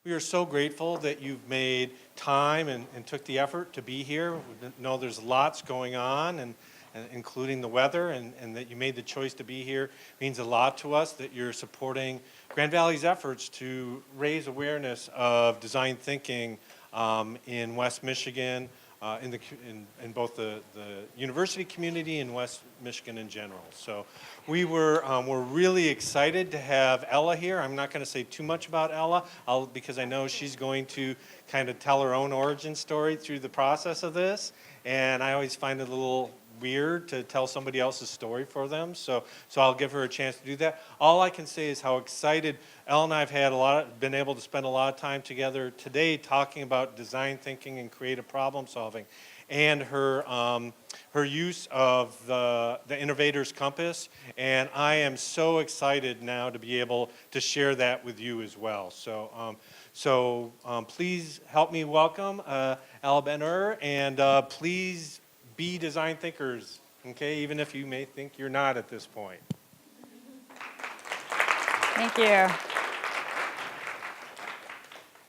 We are so grateful that you've made time and took the effort to be here. We know there's lots going on, and including the weather, and that you made the choice to be here means a lot to us, that you're supporting Grand Valley's efforts to raise awareness of design thinking in West Michigan, in both the university community and West Michigan in general. So we're really excited to have Ella here. I'm not going to say too much about Ella because I know she's going to kind of tell her own origin story through the process of this, and I always find it a little weird to tell somebody else's story for them, so I'll give her a chance to do that. All I can say is how excited Ella and I have been able to spend a lot of time together today talking about design thinking and creative problem solving, and her use of the Innovator's Compass, and I am so excited now to be able to share that with you as well. So please help me welcome Ela Ben-Ur, and please be design thinkers, okay, even if you may think you're not at this point. Thank you.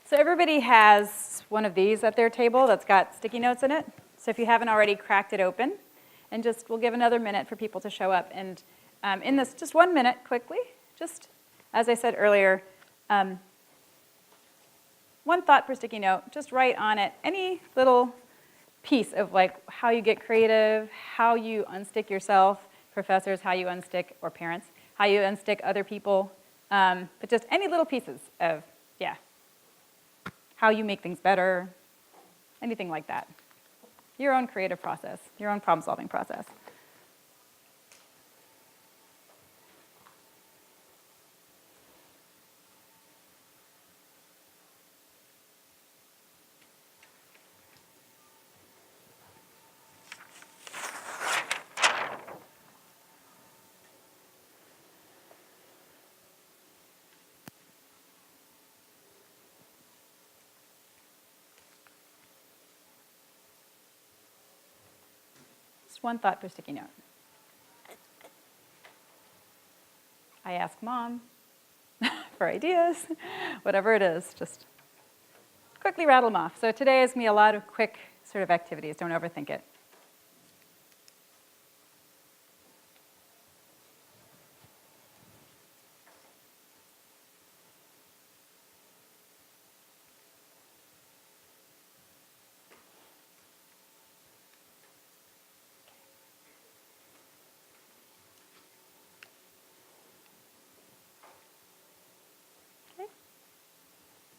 So everybody has one of these at their table that's got sticky notes in it. So if you haven't already cracked it open, and we'll give another minute for people to show up. And in this, just 1 minute quickly, just as I said earlier, one thought per sticky note, just write on it any little piece of like how you get creative, how you unstick yourself, professors, how you unstick, or parents, how you unstick other people, but just any little pieces of, how you make things better, anything like that. Your own creative process, your own problem-solving process. One thought per sticky note. I ask Mom for ideas, whatever it is, just quickly rattle them off. So today is going to be a lot of quick sort of activities. Don't overthink it.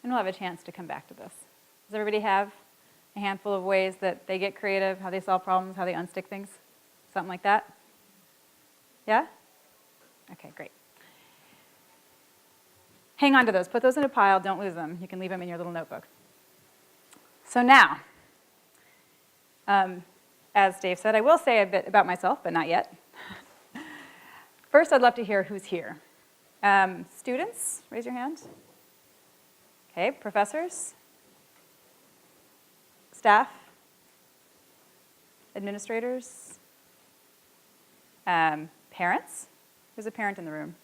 And we'll have a chance to come back to this. Does everybody have a handful of ways that they get creative, how they solve problems, how they unstick things? Something like that? Yeah? Okay, great. Hang on to those. Put those in a pile. Don't lose them. You can leave them in your little notebook. So now, as Dave said, I will say a bit about myself, but not yet. First, I'd love to hear who's here. Students, raise your hand. Okay, professors, staff, administrators, parents. Who's a parent in the room?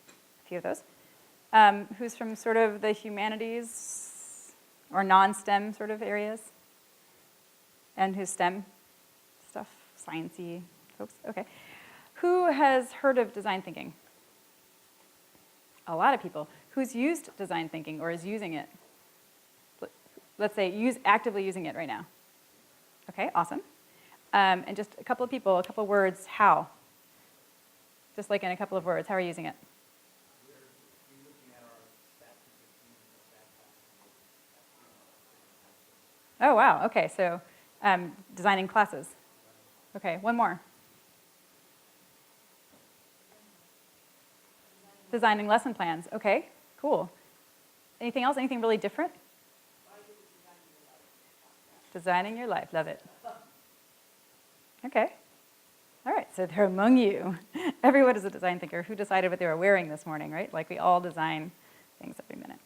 A few of those. Who's from sort of the humanities or non-STEM sort of areas? And who's STEM stuff, science-y folks? Okay. Who has heard of design thinking? A lot of people. Who's used design thinking or is using it? Let's say actively using it right now. Okay, awesome. And just a couple of people, a couple of words, how? Just like in a couple of words, how are you using it? Oh, wow, okay, so designing classes. Okay, one more. Designing lesson plans, okay, cool. Anything else, anything really different? Designing your life, love it. Okay, all right, so they're among you. Everyone is a design thinker. Who decided what they were wearing this morning, right? Like we all design things every minute.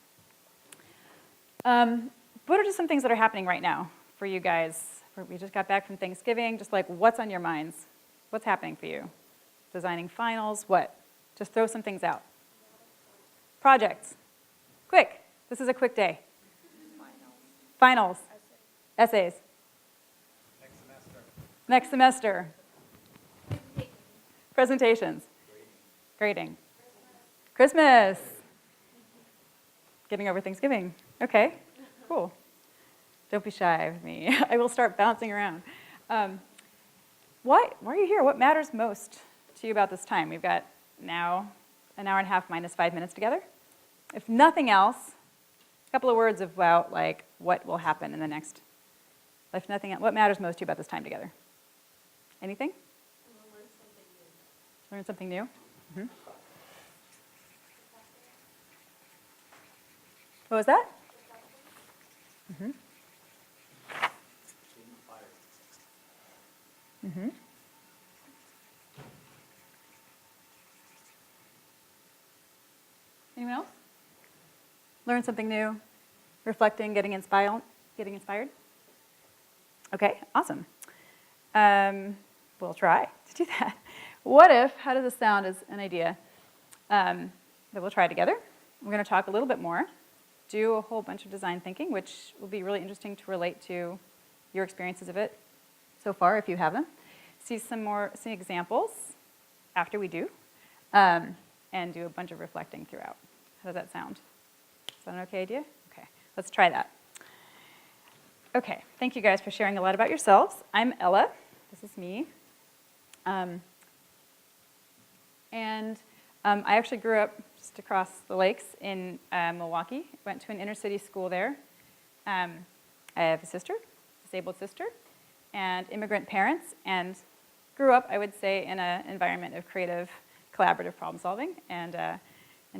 What are just some things that are happening right now for you guys? We just got back from Thanksgiving, just like what's on your minds? What's happening for you? Designing finals, what? Just throw some things out. Projects, quick. This is a quick day. Finals. Essays. Next semester. Presentations. Grading. Christmas. Getting over Thanksgiving. Okay, cool. Don't be shy with me. I will start bouncing around. Why are you here? What matters most to you about this time? We've got now an hour and a half minus 5 minutes together. If nothing else, a couple of words about like what will happen in the next, if nothing else, what matters most to you about this time together? Anything? Learn something new. Mm-hmm. What was that? Mm-hmm. Mm-hmm. Anyone else? Learn something new, reflecting, getting inspired. Okay, awesome. We'll try to do that. What if, how does this sound as an idea that we'll try together? We're going to talk a little bit more, do a whole bunch of design thinking, which will be really interesting to relate to your experiences of it so far, if you have them. See examples after we do, and do a bunch of reflecting throughout. How does that sound? Is that an okay idea? Okay, let's try that. Okay, thank you guys for sharing a lot about yourselves. I'm Ella. This is me. I actually grew up just across the lakes in Milwaukee. Went to an inner city school there. I have a sister, disabled sister, and immigrant parents, and grew up, I would say, in an environment of creative, collaborative problem solving, and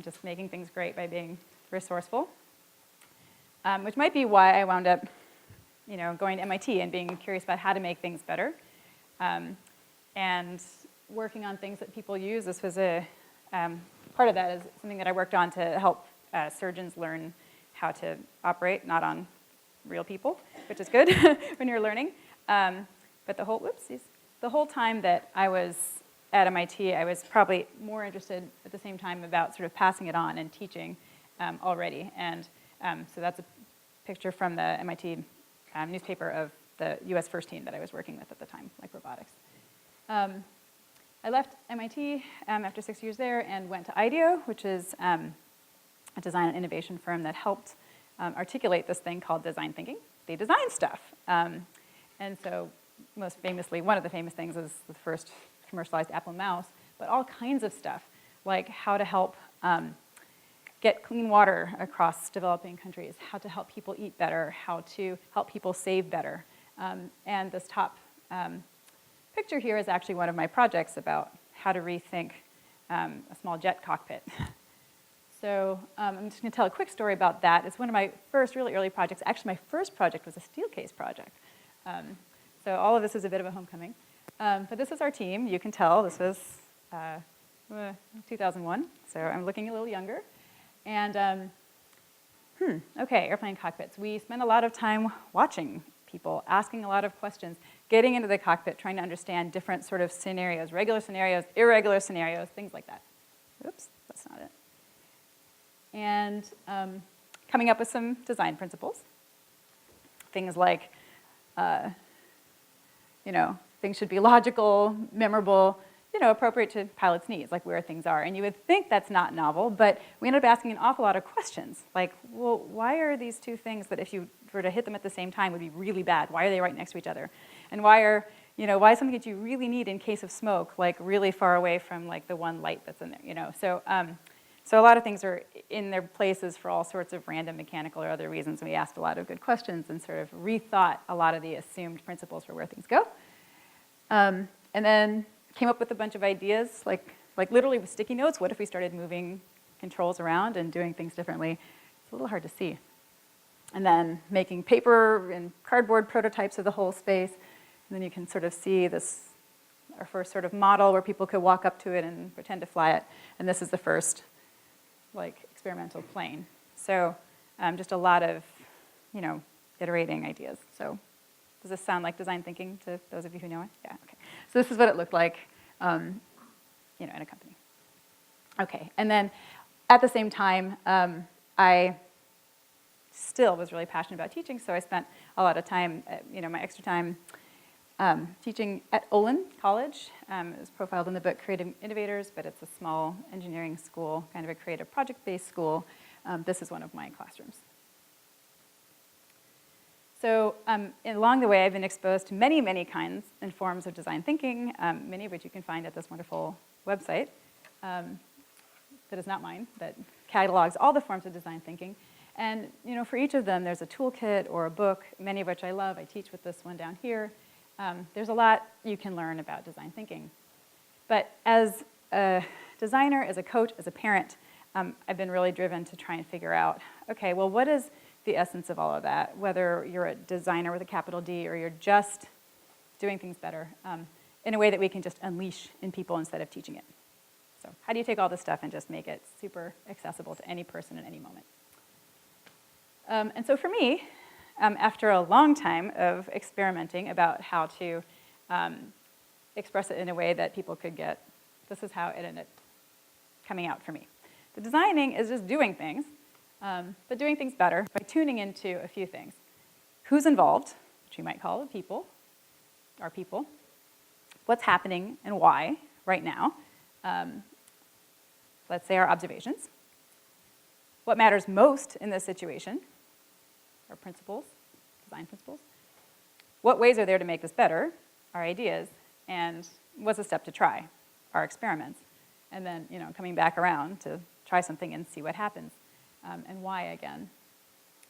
just making things great by being resourceful, which might be why I wound up, going to MIT and being curious about how to make things better, and working on things that people use. This was part of that is something that I worked on to help surgeons learn how to operate, not on real people, which is good when you're learning. But the whole time that I was at MIT, I was probably more interested at the same time about sort of passing it on and teaching already. And so that's a picture from the MIT newspaper of the US first team that I was working with at the time, like robotics. I left MIT after 6 years there and went to IDEO, which is a design and innovation firm that helped articulate this thing called design thinking. They design stuff. And so most famously, one of the famous things is the first commercialized Apple mouse, but all kinds of stuff, like how to help get clean water across developing countries, how to help people eat better, how to help people save better. And this top picture here is actually one of my projects about how to rethink a small jet cockpit. So I'm just going to tell a quick story about that. It's one of my first really early projects. Actually, my first project was a steel case project. So all of this is a bit of a homecoming. But this is our team. You can tell this was 2001, so I'm looking a little younger. And okay, airplane cockpits. We spend a lot of time watching people, asking a lot of questions, getting into the cockpit, trying to understand different sort of scenarios, regular scenarios, irregular scenarios, things like that. Oops, that's not it. And coming up with some design principles. Things like, things should be logical, memorable, appropriate to pilots' needs, like where things are. And you would think that's not novel, but we ended up asking an awful lot of questions, like, well, why are these two things that if you were to hit them at the same time would be really bad? Why are they right next to each other? And why is something that you really need in case of smoke, like really far away from like the one light that's in there, So a lot of things are in their places for all sorts of random mechanical or other reasons. We asked a lot of good questions and sort of rethought a lot of the assumed principles for where things go. And then came up with a bunch of ideas, like literally with sticky notes. What if we started moving controls around and doing things differently? It's a little hard to see. And then making paper and cardboard prototypes of the whole space. And then you can sort of see this, our first sort of model where people could walk up to it and pretend to fly it. And this is the first experimental plane. So just a lot of, iterating ideas. So does this sound like design thinking to those of you who know it? Yeah, okay. So this is what it looked like, in a company. Okay, and then at the same time, I still was really passionate about teaching, so I spent a lot of time, my extra time teaching at Olin College. It was profiled in the book Creative Innovators, but it's a small engineering school, kind of a creative project-based school. This is one of my classrooms. So along the way, I've been exposed to many, many kinds and forms of design thinking, many of which you can find at this wonderful website that is not mine, that catalogs all the forms of design thinking. And for each of them, there's a toolkit or a book, many of which I love. I teach with this one down here. There's a lot you can learn about design thinking. But as a designer, as a coach, as a parent, I've been really driven to try and figure out, okay, well, what is the essence of all of that, whether you're a designer with a capital D or you're just doing things better in a way that we can just unleash in people instead of teaching it. So how do you take all this stuff and just make it super accessible to any person at any moment? And so for me, after a long time of experimenting about how to express it in a way that people could get, this is how it ended coming out for me. The designing is just doing things, but doing things better by tuning into a few things. Who's involved, which you might call the people, our people. What's happening and why right now. Let's say our observations. What matters most in this situation, our principles, design principles. What ways are there to make this better, our ideas, and what's a step to try, our experiments. And then, coming back around to try something and see what happens, and why again.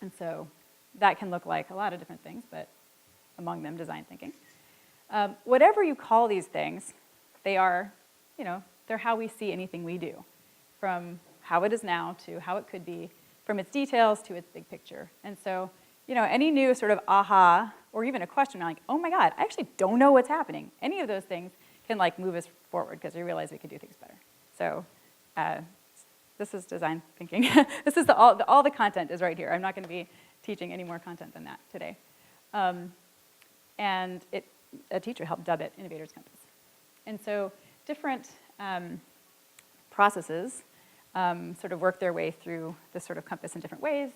And so that can look like a lot of different things, but among them, design thinking. Whatever you call these things, they are, they're how we see anything we do, from how it is now to how it could be, from its details to its big picture. And so, any new sort of aha, or even a question, like, oh my God, I actually don't know what's happening. Any of those things can move us forward because we realize we can do things better. So this is design thinking. This is all the content is right here. I'm not going to be teaching any more content than that today. And a teacher helped dub it Innovator's Compass. And so different processes sort of work their way through this sort of compass in different ways.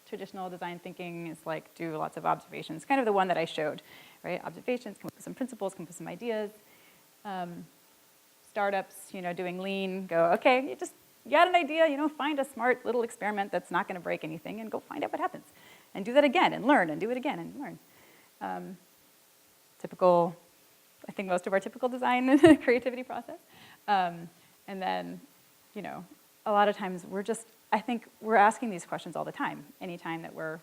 Traditional design thinking is do lots of observations, kind of the one that I showed, right? Observations, come up with some principles, come up with some ideas. Startups, doing lean, go, okay, you got an idea, find a smart little experiment that's not going to break anything and go find out what happens. And do that again and learn and do it again and learn. Typical, I think most of our typical design creativity process. And then, a lot of times I think we're asking these questions all the time, anytime that we're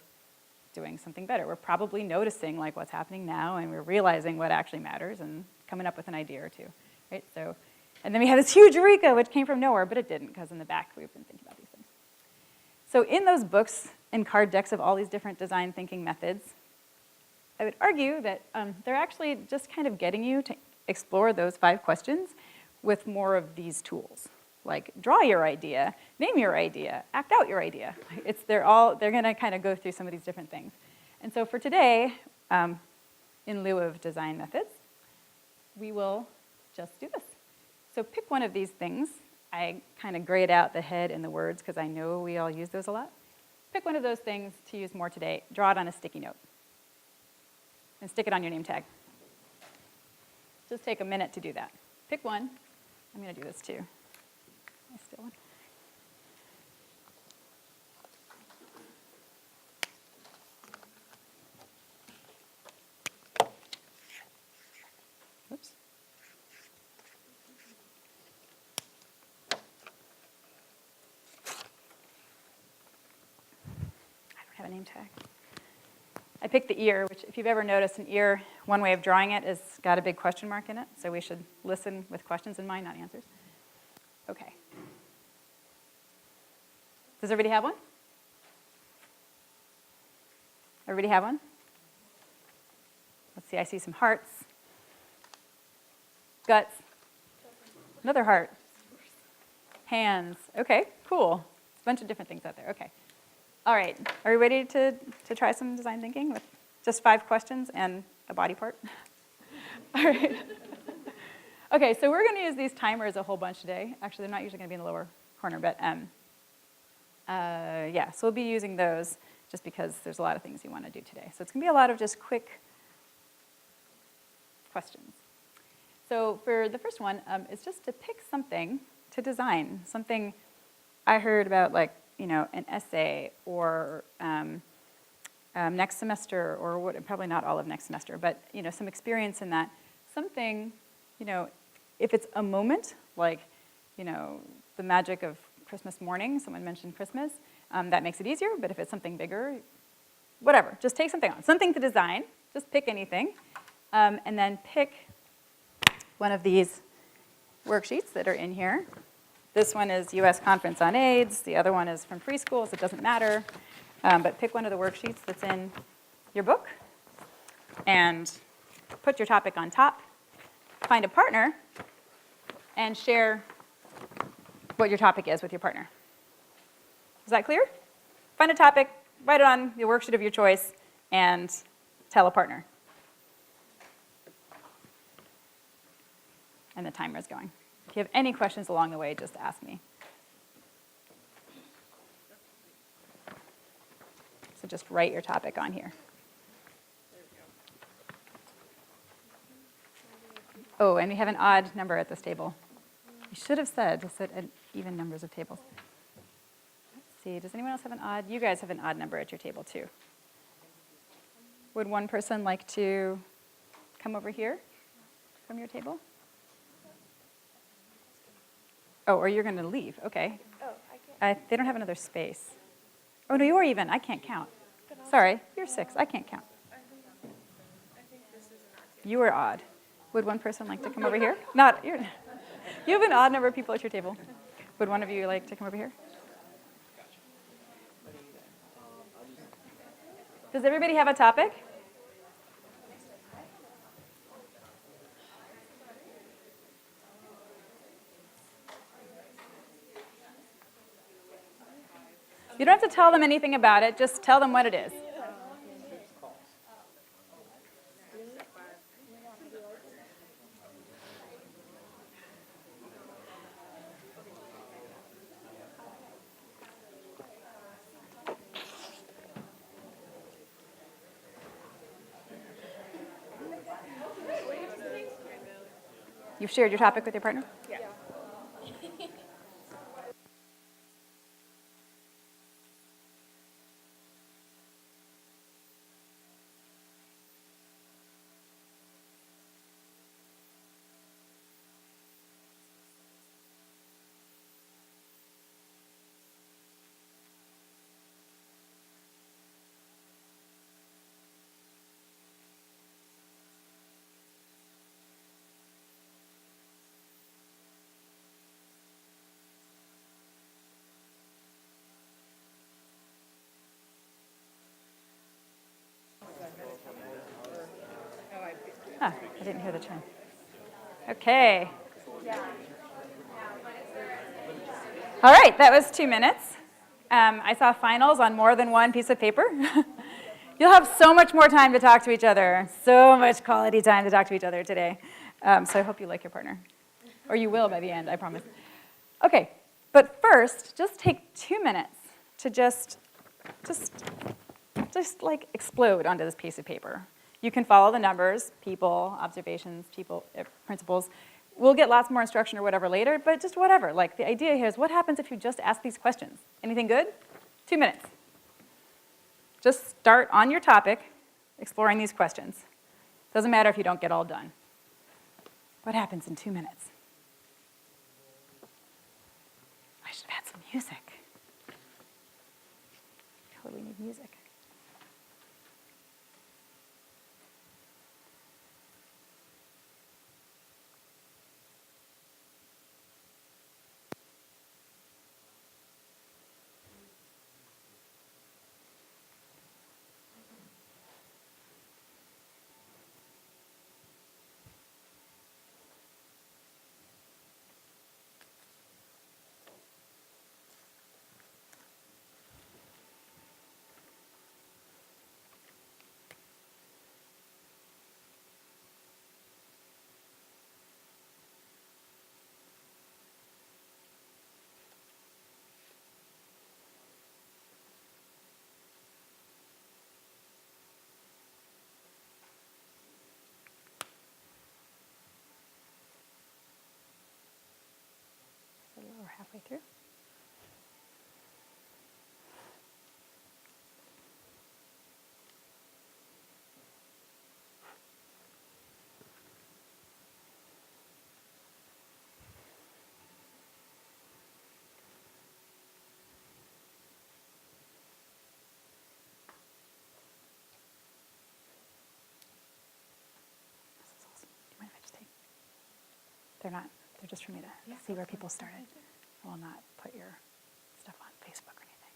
doing something better. We're probably noticing what's happening now and we're realizing what actually matters and coming up with an idea or two, right? So, and then we have this huge eureka, which came from nowhere, but it didn't, because in the back we've been thinking about these things. So in those books and card decks of all these different design thinking methods, I would argue that they're actually just kind of getting you to explore those 5 questions with more of these tools. Like draw your idea, name your idea, act out your idea. They're going to kind of go through some of these different things. And so for today, in lieu of design methods, we will just do this. So pick one of these things. I kind of grayed out the head and the words because I know we all use those a lot. Pick one of those things to use more today. Draw it on a sticky note and stick it on your name tag. Just take a minute to do that. Pick one. I'm going to do this too. I steal one. Oops. I don't have a name tag. I picked the ear, which if you've ever noticed an ear, one way of drawing it is got a big question mark in it, so we should listen with questions in mind, not answers. Okay. Does everybody have one? Everybody have one? Let's see, I see some hearts. Guts. Another heart. Hands. Okay, cool. There's a bunch of different things out there. Okay. All right. Are you ready to try some design thinking with just 5 questions and a body part? All right. Okay, so we're going to use these timers a whole bunch today. Actually, they're not usually going to be in the lower corner, but yeah, so we'll be using those just because there's a lot of things you want to do today. So it's going to be a lot of just quick questions. So for the first one, it's just to pick something to design, something I heard about, like, you know, an essay or next semester, or what, probably not all of next semester, but, you know, some experience in that. Something, you know, if it's a moment, like, you know, the magic of Christmas morning, someone mentioned Christmas, that makes it easier, but if it's something bigger, whatever, just take something on. Something to design, just pick anything, and then pick one of these worksheets that are in here. This one is U.S. Conference on AIDS, the other one is from preschool, so it doesn't matter, but pick one of the worksheets that's in your book, and put your topic on top, find a partner, and share what your topic is with your partner. Is that clear? Find a topic, write it on the worksheet of your choice, and tell a partner. And the timer is going. If you have any questions along the way, just ask me. So just write your topic on here. Oh, and we have an odd number at this table. You should have said to sit at even numbers of tables. Let's see, does anyone else have an odd? You guys have an odd number at your table too. Would one person like to come over here from your table? Oh, or you're going to leave, okay. Oh, I can't. They don't have another space. Oh, no, you're even, I can't count. Sorry, you're 6, I can't count. I think this is an odd. You are odd. Would one person like to come over here? Not, you have an odd number of people at your table. Would one of you like to come over here? Does everybody have a topic? You don't have to tell them anything about it, just tell them what it is. You've shared your topic with your partner? Yeah. Ah, I didn't hear the chime. Okay. All right, that was 2 minutes. I saw finals on more than one piece of paper. You'll have so much more time to talk to each other, so much quality time to talk to each other today. So I hope you like your partner. Or you will by the end, I promise. Okay, but first, just take 2 minutes to just like explode onto this piece of paper. You can follow the numbers, people, observations, principles. We'll get lots more instruction or whatever later, but just whatever. Like, the idea here is, what happens if you just ask these questions? Anything good? 2 minutes. Just start on your topic, exploring these questions. Doesn't matter if you don't get all done. What happens in 2 minutes? I should have had some music. Totally need music. through. This is awesome. Do you mind if I just take? They're just for me to see where people started. I will not put your stuff on Facebook or anything.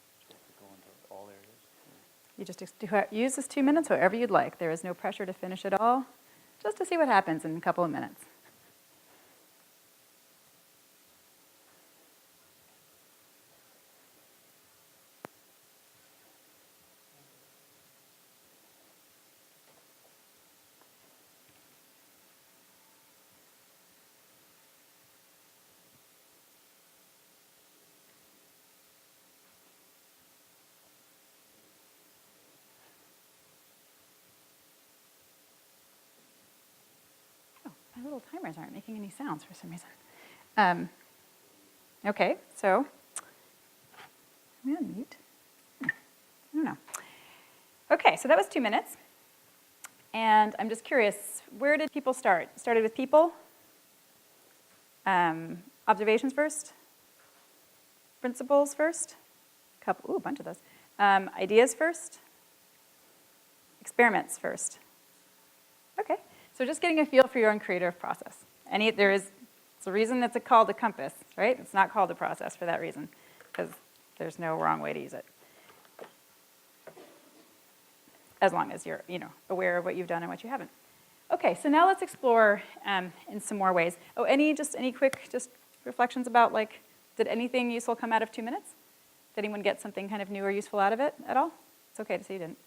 Go into all areas. You just use this 2 minutes however you'd like. There is no pressure to finish it all, just to see what happens in a couple of minutes. My little timers aren't making any sounds for some reason. Okay, so I'm going to mute. I don't know. Okay, so that was 2 minutes. And I'm just curious, where did people start? Started with people? Observations first? Principles first? A bunch of those. Ideas first? Experiments first? Okay. So just getting a feel for your own creative process. It's a reason it's called a compass, right? It's not called a process for that reason, because there's no wrong way to use it. As long as you're, aware of what you've done and what you haven't. Okay, so now let's explore in some more ways. Oh, any quick reflections about, did anything useful come out of 2 minutes? Did anyone get something kind of new or useful out of it at all? It's okay to say you didn't.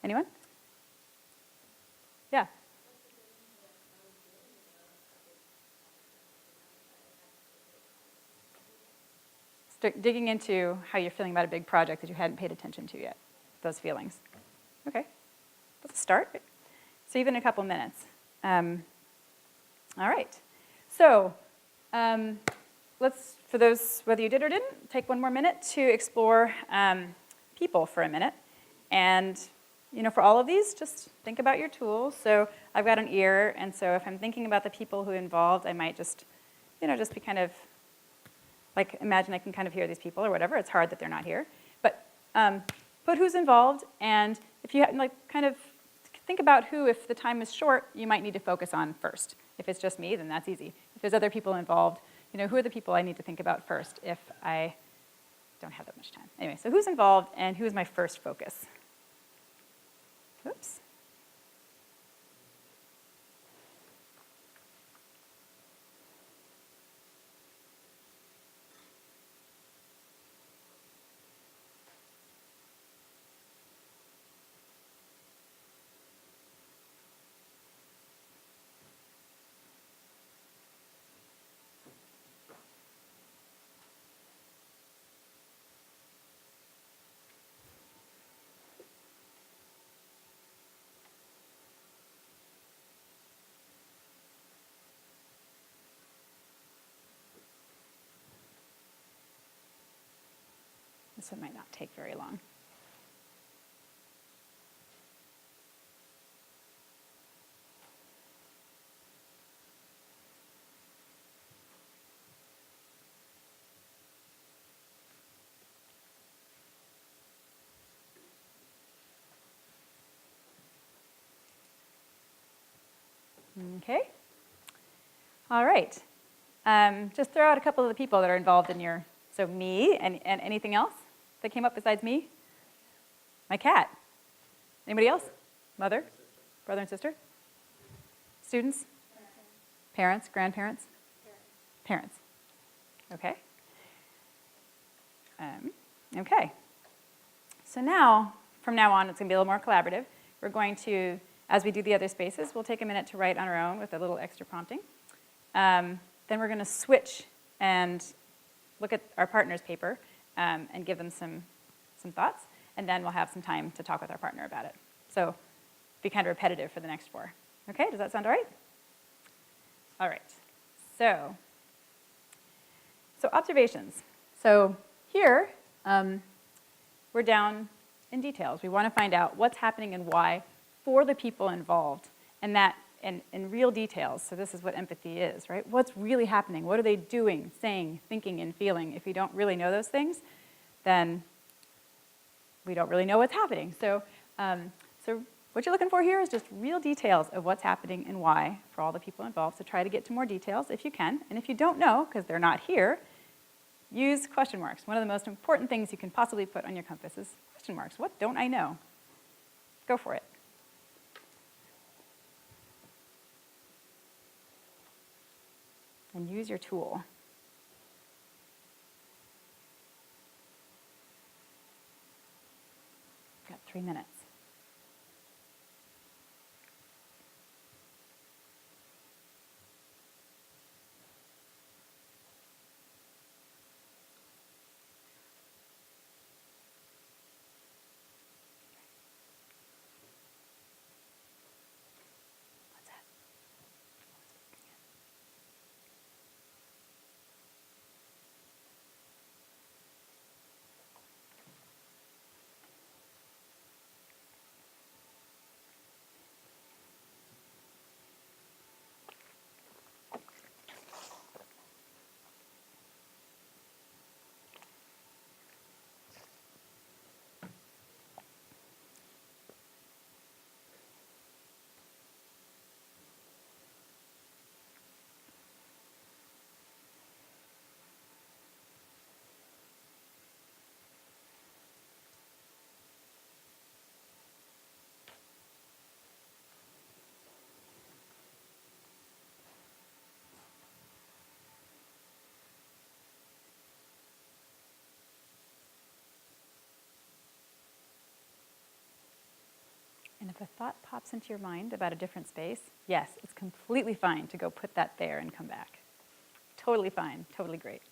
Anyone? Yeah. Start digging into how you're feeling about a big project that you hadn't paid attention to yet, those feelings. Okay, let's start. So even a couple minutes. All right, so let's, for those, whether you did or didn't, take 1 more minute to explore people for a minute. And for all of these, just think about your tools. So I've got an ear, and so if I'm thinking about the people who are involved, I might just be kind of, imagine I can kind of hear these people or whatever. It's hard that they're not here. But put who's involved, and if you kind of think about who, if the time is short, you might need to focus on first. If it's just me, then that's easy. If there's other people involved, who are the people I need to think about first if I don't have that much time? Anyway, so who's involved, and who's my first focus? Oops. This one might not take very long. Okay. All right. Just throw out a couple of the people that are involved in your, so me and anything else that came up besides me? My cat. Anybody else? Mother? Brother and sister? Students? Parents? Grandparents? Parents. Okay. Okay. So now, from now on, it's going to be a little more collaborative. We're going to, as we do the other spaces, we'll take a minute to write on our own with a little extra prompting. Then we're going to switch and look at our partner's paper and give them some thoughts. And then we'll have some time to talk with our partner about it. So be kind of repetitive for the next 4. Okay, does that sound all right? All right. So So observations. So here, we're down in details. We want to find out what's happening and why for the people involved, and that in real details. So this is what empathy is, right? What's really happening? What are they doing, saying, thinking, and feeling? If we don't really know those things, then we don't really know what's happening. So, so what you're looking for here is just real details of what's happening and why for all the people involved. So try to get to more details if you can. And if you don't know, because they're not here, use question marks. One of the most important things you can possibly put on your compass is question marks. What don't I know? Go for it. And use your tool. Got 3 minutes. What's that? And if a thought pops into your mind about a different space, yes, it's completely fine to go put that there and come back. Totally fine, totally great.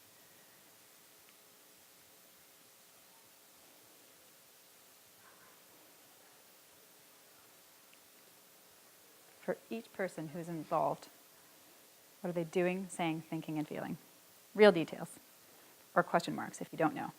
For each person who's involved, what are they doing, saying, thinking, and feeling? Real details, or question marks if you don't know.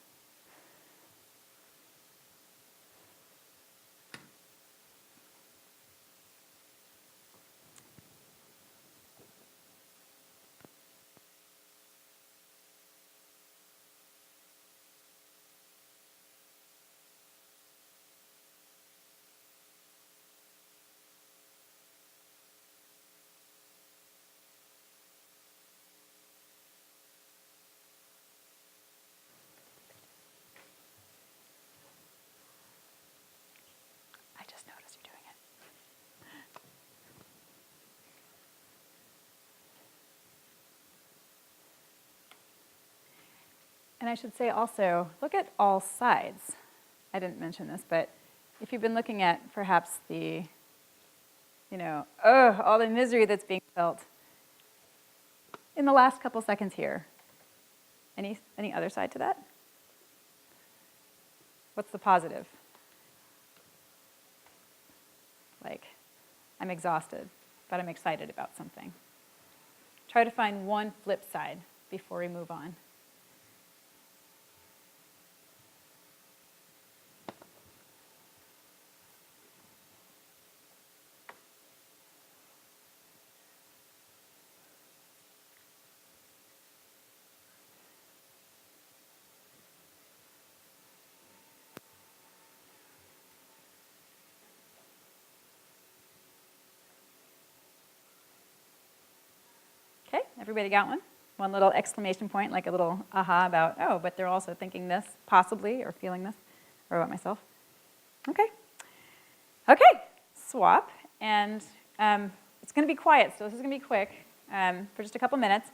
I just noticed you're doing it. And I should say also, look at all sides. I didn't mention this, but if you've been looking at perhaps the, all the misery that's being felt in the last couple seconds here, any other side to that? What's the positive? Like, I'm exhausted, but I'm excited about something. Try to find one flip side before we move on. Okay, everybody got one? One little exclamation point, like a little aha about, oh, but they're also thinking this, possibly, or feeling this, or about myself. Okay. Okay, swap. And it's going to be quiet, so this is going to be quick for just a couple minutes.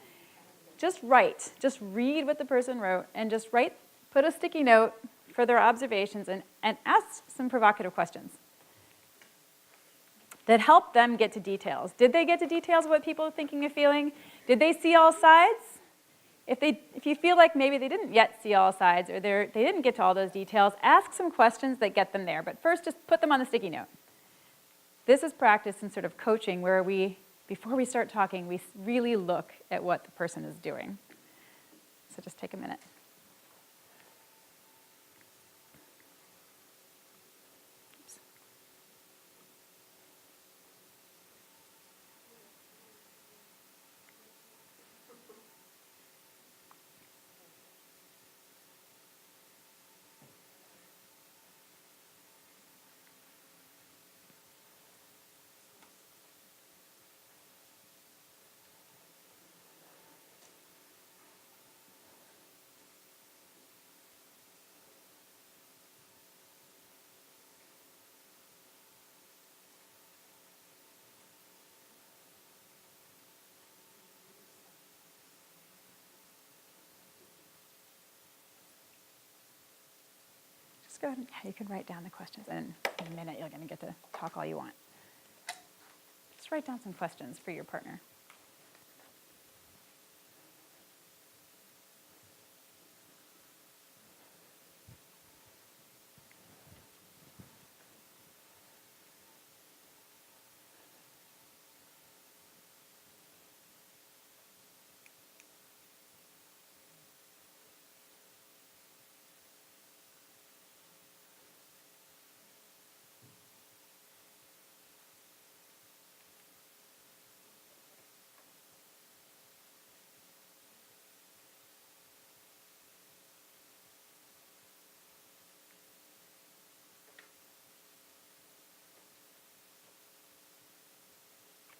Just write. Just read what the person wrote, and just write, put a sticky note for their observations, and ask some provocative questions that help them get to details. Did they get to details of what people are thinking or feeling? Did they see all sides? If you feel like maybe they didn't yet see all sides, or they didn't get to all those details, ask some questions that get them there. But first, just put them on the sticky note. This is practice in sort of coaching where before we start talking, we really look at what the person is doing. So just take a minute. Oops. Just go ahead and you can write down the questions, and in a minute you're going to get to talk all you want. Just write down some questions for your partner.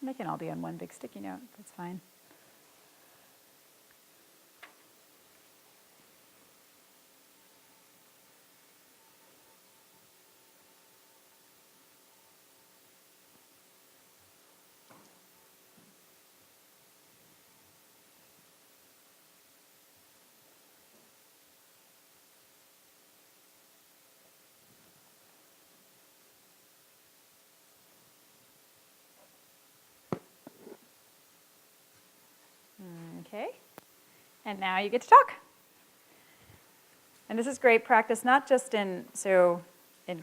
They can all be on one big sticky note. That's fine. Okay, and now you get to talk. And this is great practice, not just in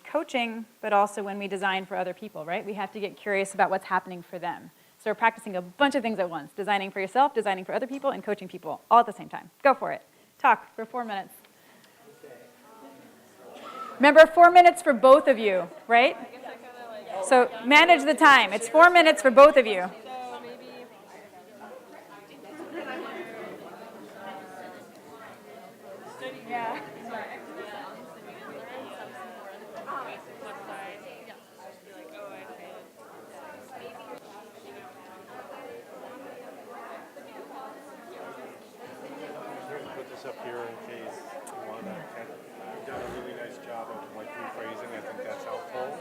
coaching, but also when we design for other people, right? We have to get curious about what's happening for them. So we're practicing a bunch of things at once, designing for yourself, designing for other people, and coaching people all at the same time. Go for it. Talk for 4 minutes. Remember, 4 minutes for both of you, right? So manage the time. It's 4 minutes for both of you. Yeah. Put this up here in case you want to. You've done a really nice job of like rephrasing. I think that's helpful.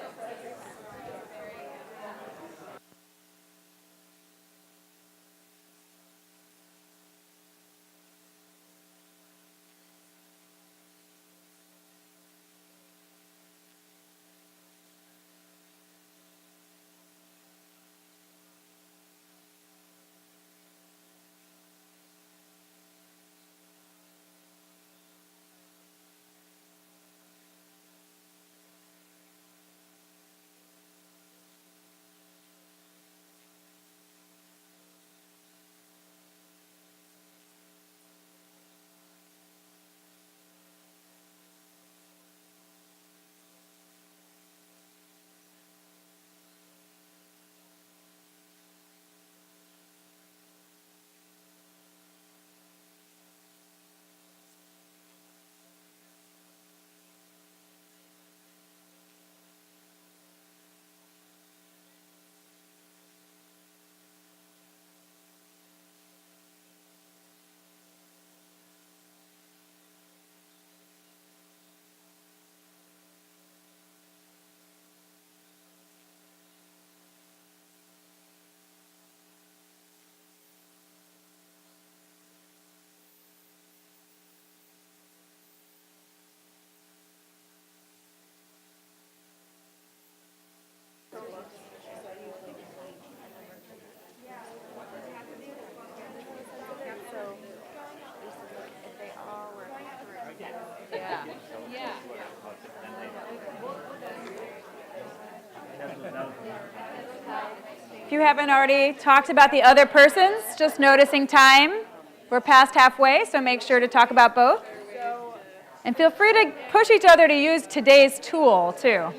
If you haven't already talked about the other persons, just noticing time, We're past halfway, so make sure to talk about both. And feel free to push each other to use today's tool, too.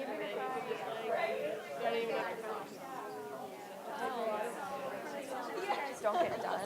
Don't get done.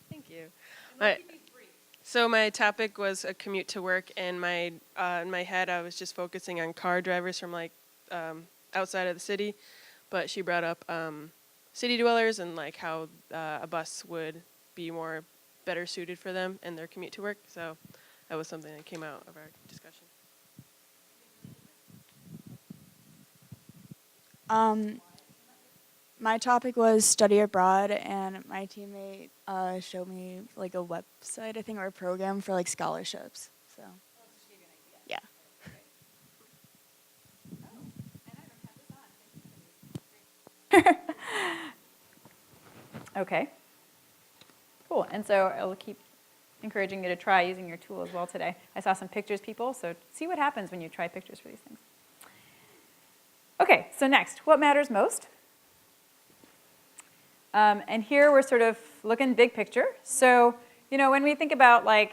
Thank you. So my topic was a commute to work, and in my head I was just focusing on car drivers from outside of the city, but she brought up city dwellers and like how a bus would be better suited for them and their commute to work. So that was something that came out of our discussion. My topic was study abroad, and my teammate showed me like a website, I think, or a program for like scholarships. So, yeah. Okay. Cool. And so I'll keep encouraging you to try using your tool as well today. I saw some pictures, people, so see what happens when you try pictures for these things. Okay, so next, what matters most? And here we're sort of looking big picture. So, when we think about like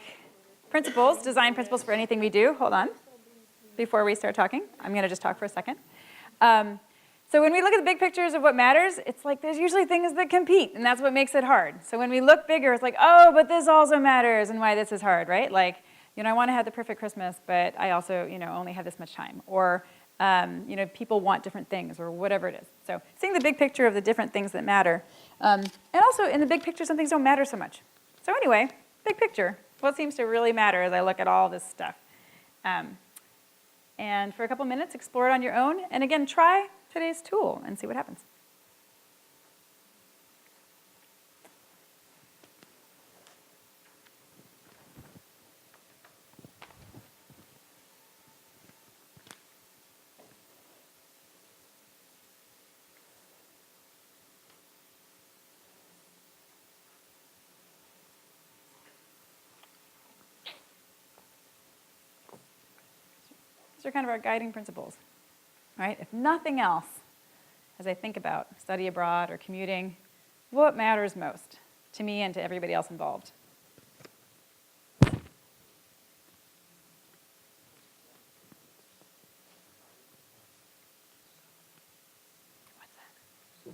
principles, design principles for anything we do, hold on, before we start talking. I'm going to just talk for a second. So when we look at the big pictures of what matters, it's like there's usually things that compete, and that's what makes it hard. So when we look bigger, it's like, oh, but this also matters, and why this is hard, right? Like, I want to have the perfect Christmas, but I also, only have this much time. Or, people want different things, or whatever it is. So seeing the big picture of the different things that matter. And also, in the big picture, some things don't matter so much. So anyway, big picture. What seems to really matter as I look at all this stuff? And for a couple minutes, explore it on your own. And again, try today's tool and see what happens. These are kind of our guiding principles, right? If nothing else, as I think about study abroad or commuting, what matters most to me and to everybody else involved? What's that?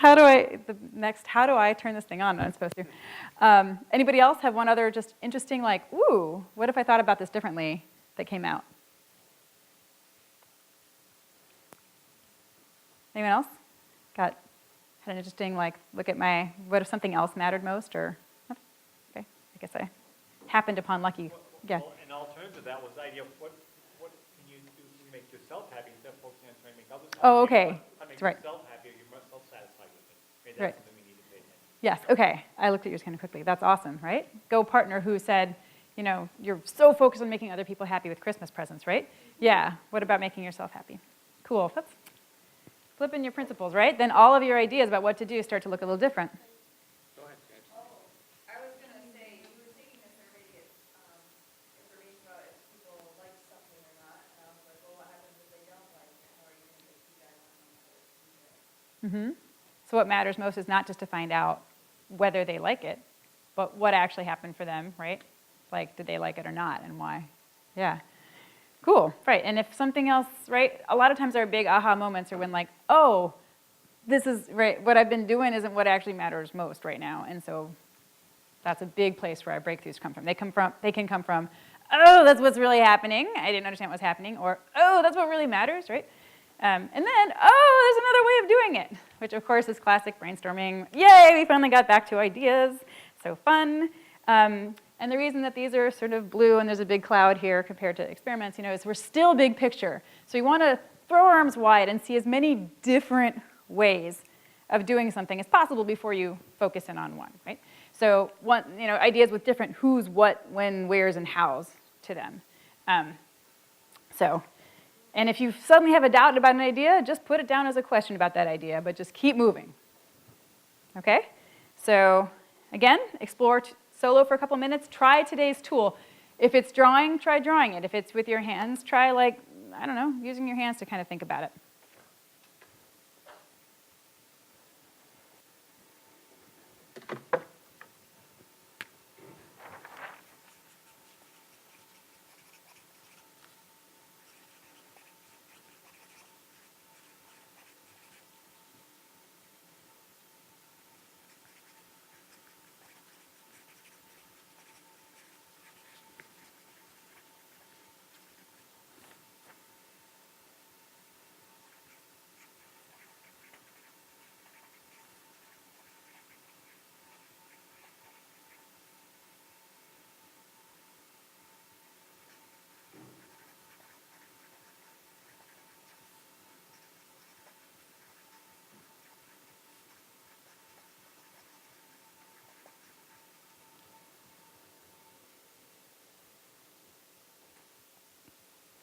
how do I turn this thing on? I'm supposed to. Anybody else have one other just interesting, like, ooh, what if I thought about this differently that came out? Anyone else? Had an interesting, like, look at what if something else mattered most, or, okay, I guess I happened upon lucky, yeah. Well, an alternative to that was the idea of what can you do to make yourself happy instead of focusing on trying to make others happy. Oh, okay. How to make That's right. yourself happy, you're more self-satisfied with it. Maybe Right. that's something we need to pay attention to. Yes, okay. I looked at yours kind of quickly. That's awesome, right? Go partner who said, you know, you're so focused on making other people happy with Christmas presents, right? Yeah, what about making yourself happy? Cool. That's flipping your principles, right? Then all of your ideas about what to do start to look a little different. Go ahead, James. I was going to say, you were taking a survey to get information about if people like something or not, and I was like, well, what happens if they don't like it? How are you going to get feedback on how it's feedback? So what matters most is not just to find out whether they like it, but what actually happened for them, right? Like, did they like it or not, and why? Yeah. Cool, right. And if something else, right, a lot of times our big aha moments are when, like, oh, this is, right, what I've been doing isn't what actually matters most right now. And so that's a big place where our breakthroughs come from. They can come from, oh, that's what's really happening. I didn't understand what was happening. Or, oh, that's what really matters, right? And then, oh, there's another way of doing it, which of course is classic brainstorming. Yay, we finally got back to ideas. So fun. And the reason that these are sort of blue and there's a big cloud here compared to experiments, you know, is we're still big picture. So we want to throw our arms wide and see as many different ways of doing something as possible before you focus in on one, right? So ideas with different who's, what, when, where's, and how's to them. And if you suddenly have a doubt about an idea, just put it down as a question about that idea, but just keep moving. Okay? So again, explore solo for a couple minutes. Try today's tool. If it's drawing, try drawing it. If it's with your hands, try, like, I don't know, using your hands to kind of think about it.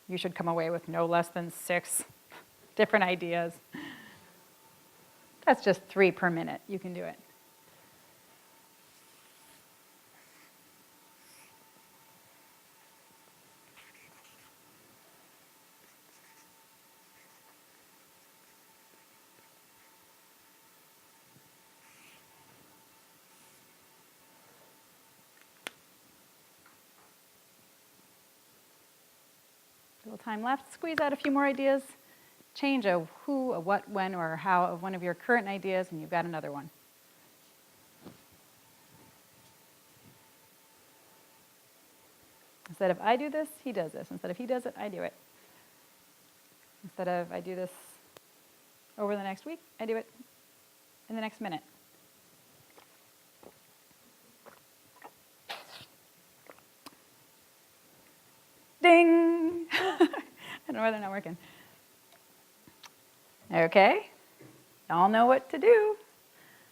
You should come away with no less than 6 different ideas. That's just 3 per minute. You can do it. Little time left. Squeeze out a few more ideas. Change a who, a what, when, or a how of one of your current ideas, and you've got another one. Instead of I do this, he does this. Instead of he does it, I do it. Instead of I do this over the next week, I do it in the next minute. Ding! I don't know why they're not working. Okay, y'all know what to do.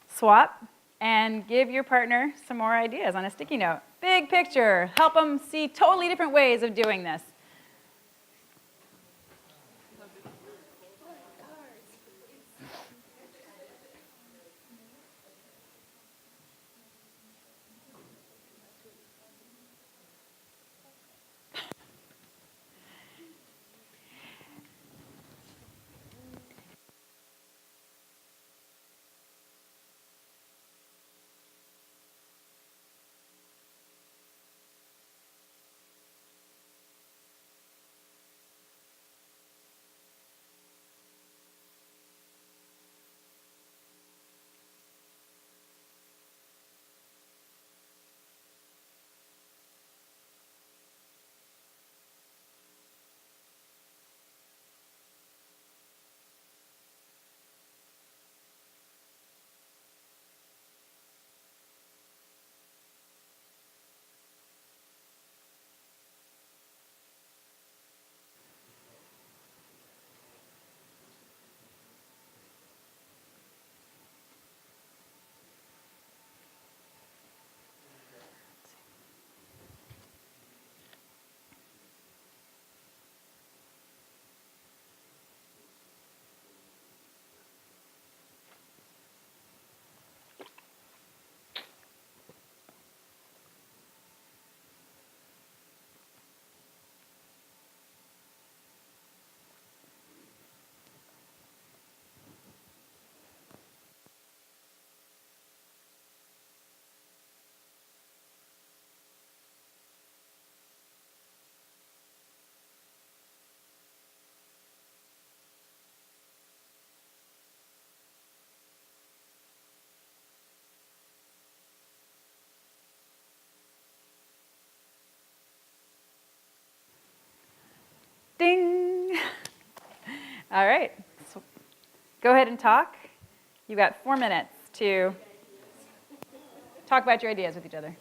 Swap and give your partner some more ideas on a sticky note. Big picture, help them see totally different ways of doing this. All right. So go ahead and talk. You've got 4 minutes to talk about your ideas with each other.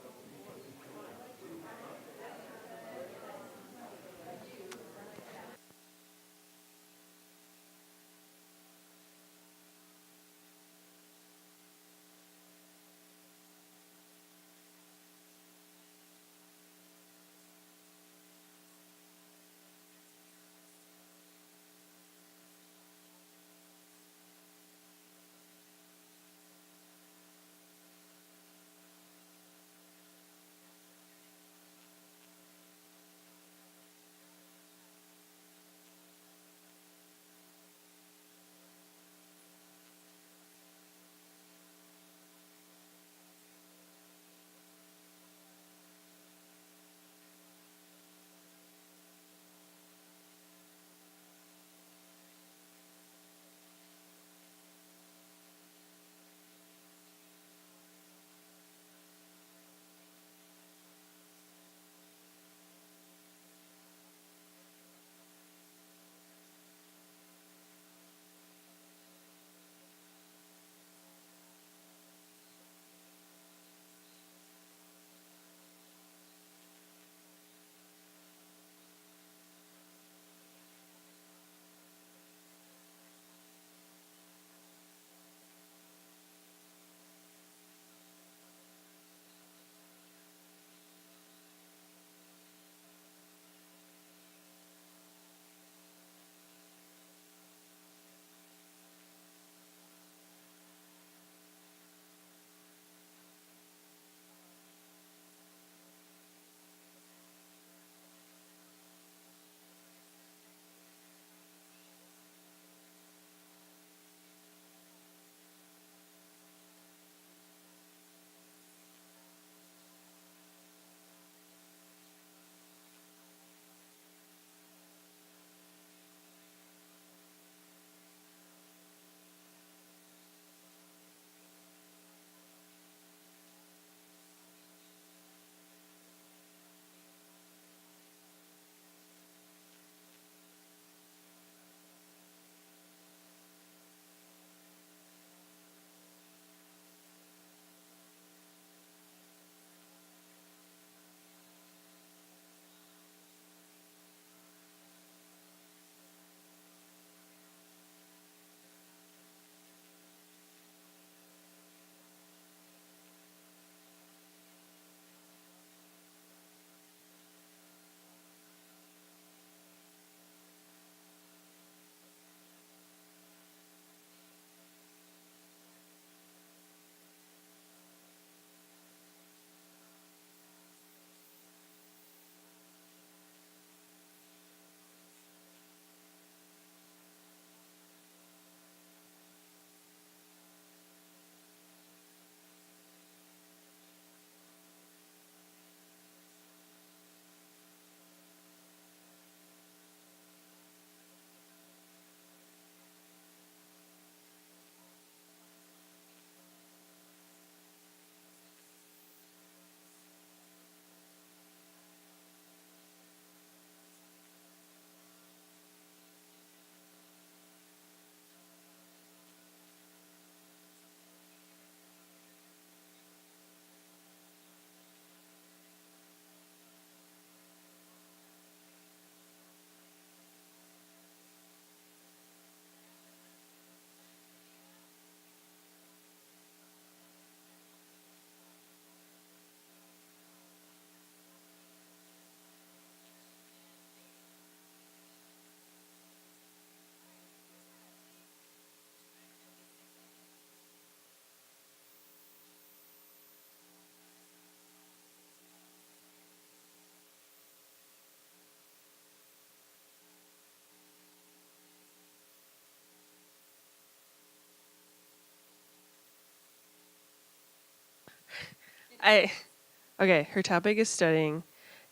Okay, her topic is studying,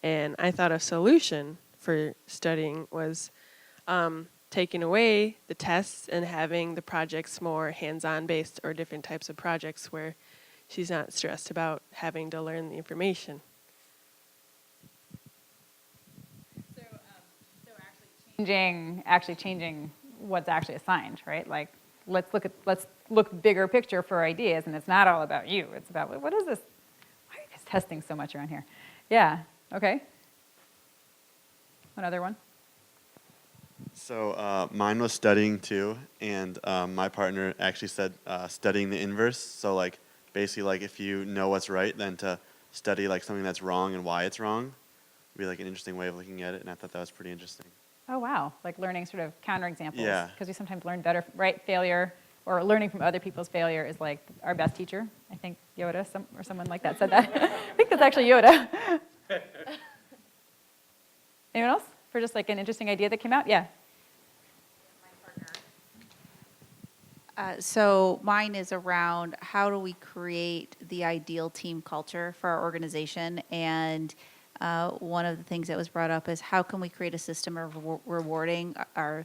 and I thought a solution for studying was taking away the tests and having the projects more hands-on based or different types of projects where she's not stressed about having to learn the information. Actually changing what's actually assigned, right? Like, let's look bigger picture for ideas, and it's not all about you. It's about, what is this? Why are you guys testing so much around here? Yeah, okay. Another one? So mine was studying too, and my partner actually said studying the inverse. So like basically like if you know what's right, then to study like something that's wrong and why it's wrong would be like an interesting way of looking at it, and I thought that was pretty interesting. Oh, wow. Like learning sort of counterexamples. Yeah. Because we sometimes learn better, right? Failure or learning from other people's failure is like our best teacher. I think Yoda or someone like that said that. I think that's actually Yoda. Anyone else? For just like an interesting idea that came out? Yeah. So mine is around how do we create the ideal team culture for our organization, and one of the things that was brought up is how can we create a system of rewarding our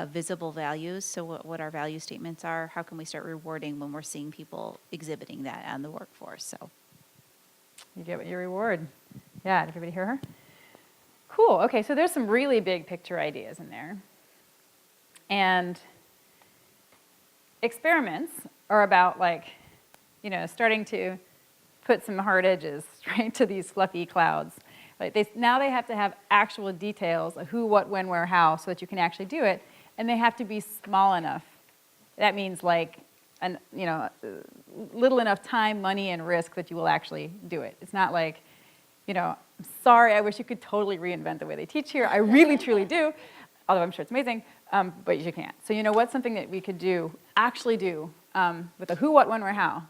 visible values, so what our value statements are, how can we start rewarding when we're seeing people exhibiting that on the workforce, so. You get what you reward. Yeah, did everybody hear her? Cool, okay, so there's some really big picture ideas in there. And experiments are about like, starting to put some hard edges right to these fluffy clouds. Like now they have to have actual details of who, what, when, where, how, so that you can actually do it, and they have to be small enough. That means like, little enough time, money, and risk that you will actually do it. It's not like, I'm sorry, I wish you could totally reinvent the way they teach here. I really, truly do, although I'm sure it's amazing, but you can't. So what's something that we could actually do with a who, what, when, where, how,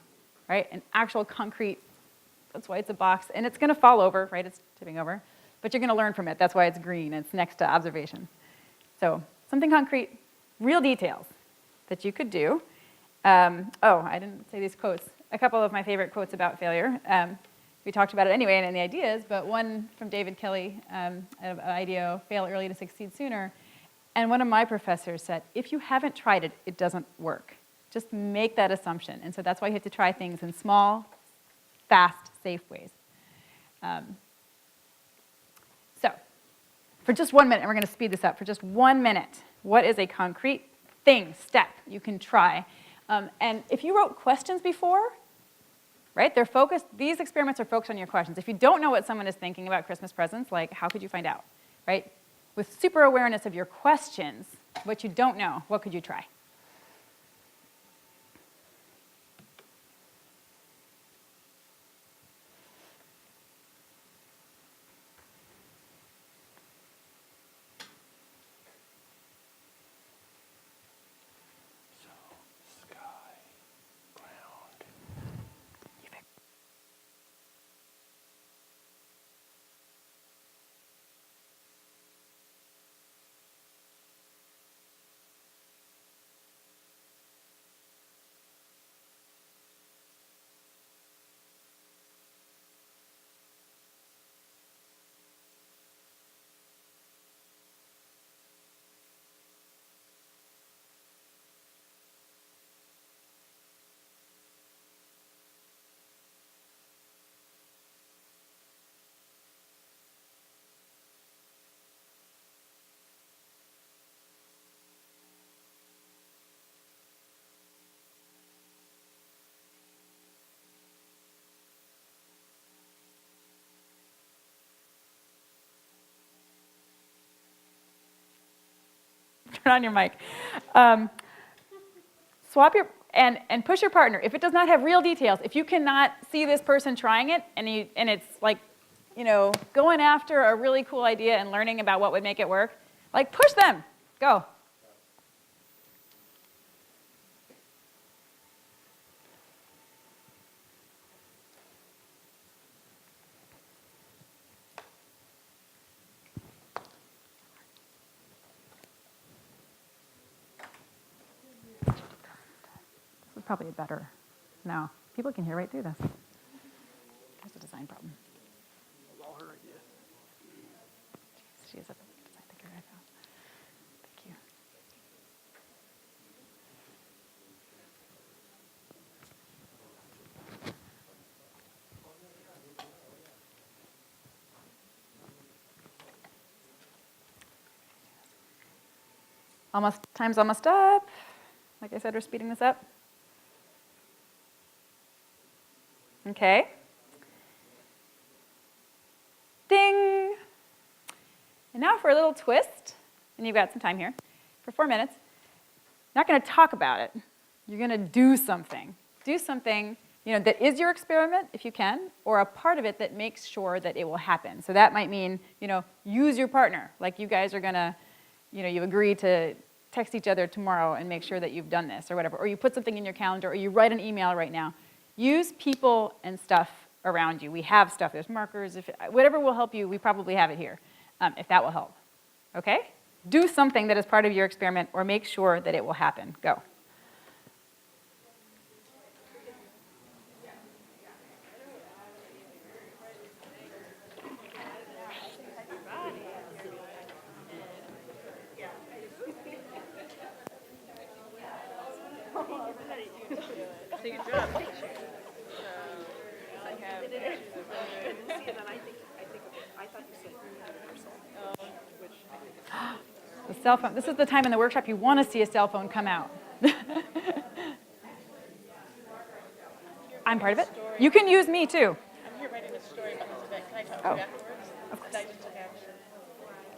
right? An actual concrete, that's why it's a box, and it's gonna fall over, right? It's tipping over, but you're gonna learn from it. That's why it's green, it's next to observation. So something concrete, real details that you could do. I didn't say these quotes. A couple of my favorite quotes about failure. We talked about it anyway and in the ideas, but one from David Kelly of IDEO, fail early to succeed sooner. And one of my professors said, if you haven't tried it, it doesn't work. Just make that assumption. And so that's why you have to try things in small, fast, safe ways. So for just 1 minute, and we're going to speed this up, for just 1 minute, what is a concrete step you can try? And if you wrote questions before, right, they're focused, these experiments are focused on your questions. If you don't know what someone is thinking about Christmas presents, like how could you find out, right? With super awareness of your questions, what you don't know, what could you try? Turn on your mic. Swap your, and push your partner. If it does not have real details, if you cannot see this person trying it, and it's like, going after a really cool idea and learning about what would make it work, like push them, go. Probably better. No, people can hear right through this. There's a design problem. She is a design thinker, I thought. Thank you. Time's almost up. Like I said, we're speeding this up. Okay. Ding. And now for a little twist, and you've got some time here, for 4 minutes. Not going to talk about it. You're going to do something. Do something, that is your experiment, if you can, or a part of it that makes sure that it will happen. So that might mean, use your partner. Like you guys are going to, you agree to text each other tomorrow and make sure that you've done this or whatever. Or you put something in your calendar, or you write an email right now. Use people and stuff around you. We have stuff. There's markers. Whatever will help you, we probably have it here, if that will help. Okay? Do something that is part of your experiment or make sure that it will happen. Go. The cell phone. This is the time in the workshop you want to see a cell phone come out. I'm part of it. You can use me too. I'm here writing a story about this event. Can I talk to you afterwards? Of course. I just took action.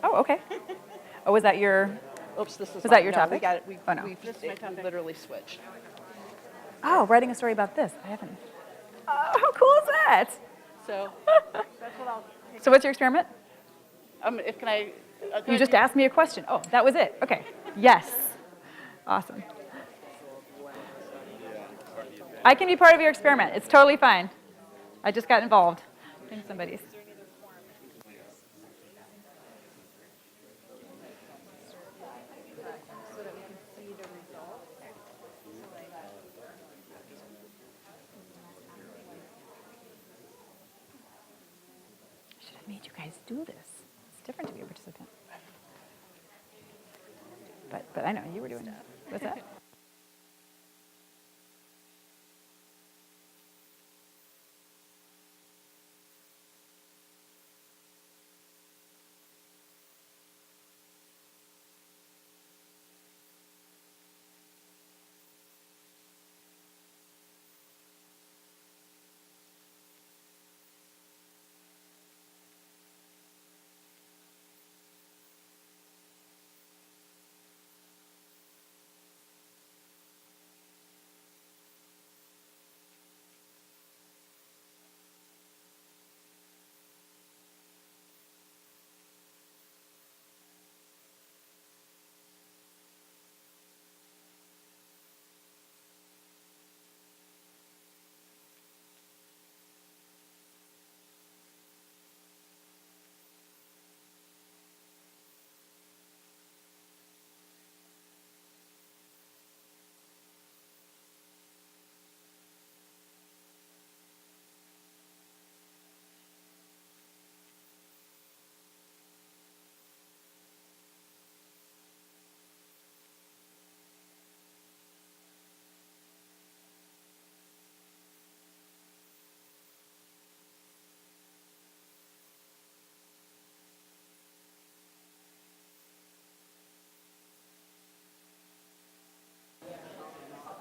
Oh, okay. Oh, was that your? Oops, this is. Was that your no, topic? We got it. Oh, no. We literally switched. Oh, writing a story about this. I haven't. Oh, how cool is that? So that's what I'll. So what's your experiment? If can I? You just asked me a question. Oh, that was it. Okay. Yes. Awesome. I can be part of your experiment. It's totally fine. I just got involved in somebody's. I should have made you guys do this. It's different to be a participant. But I know you were doing that. What's that?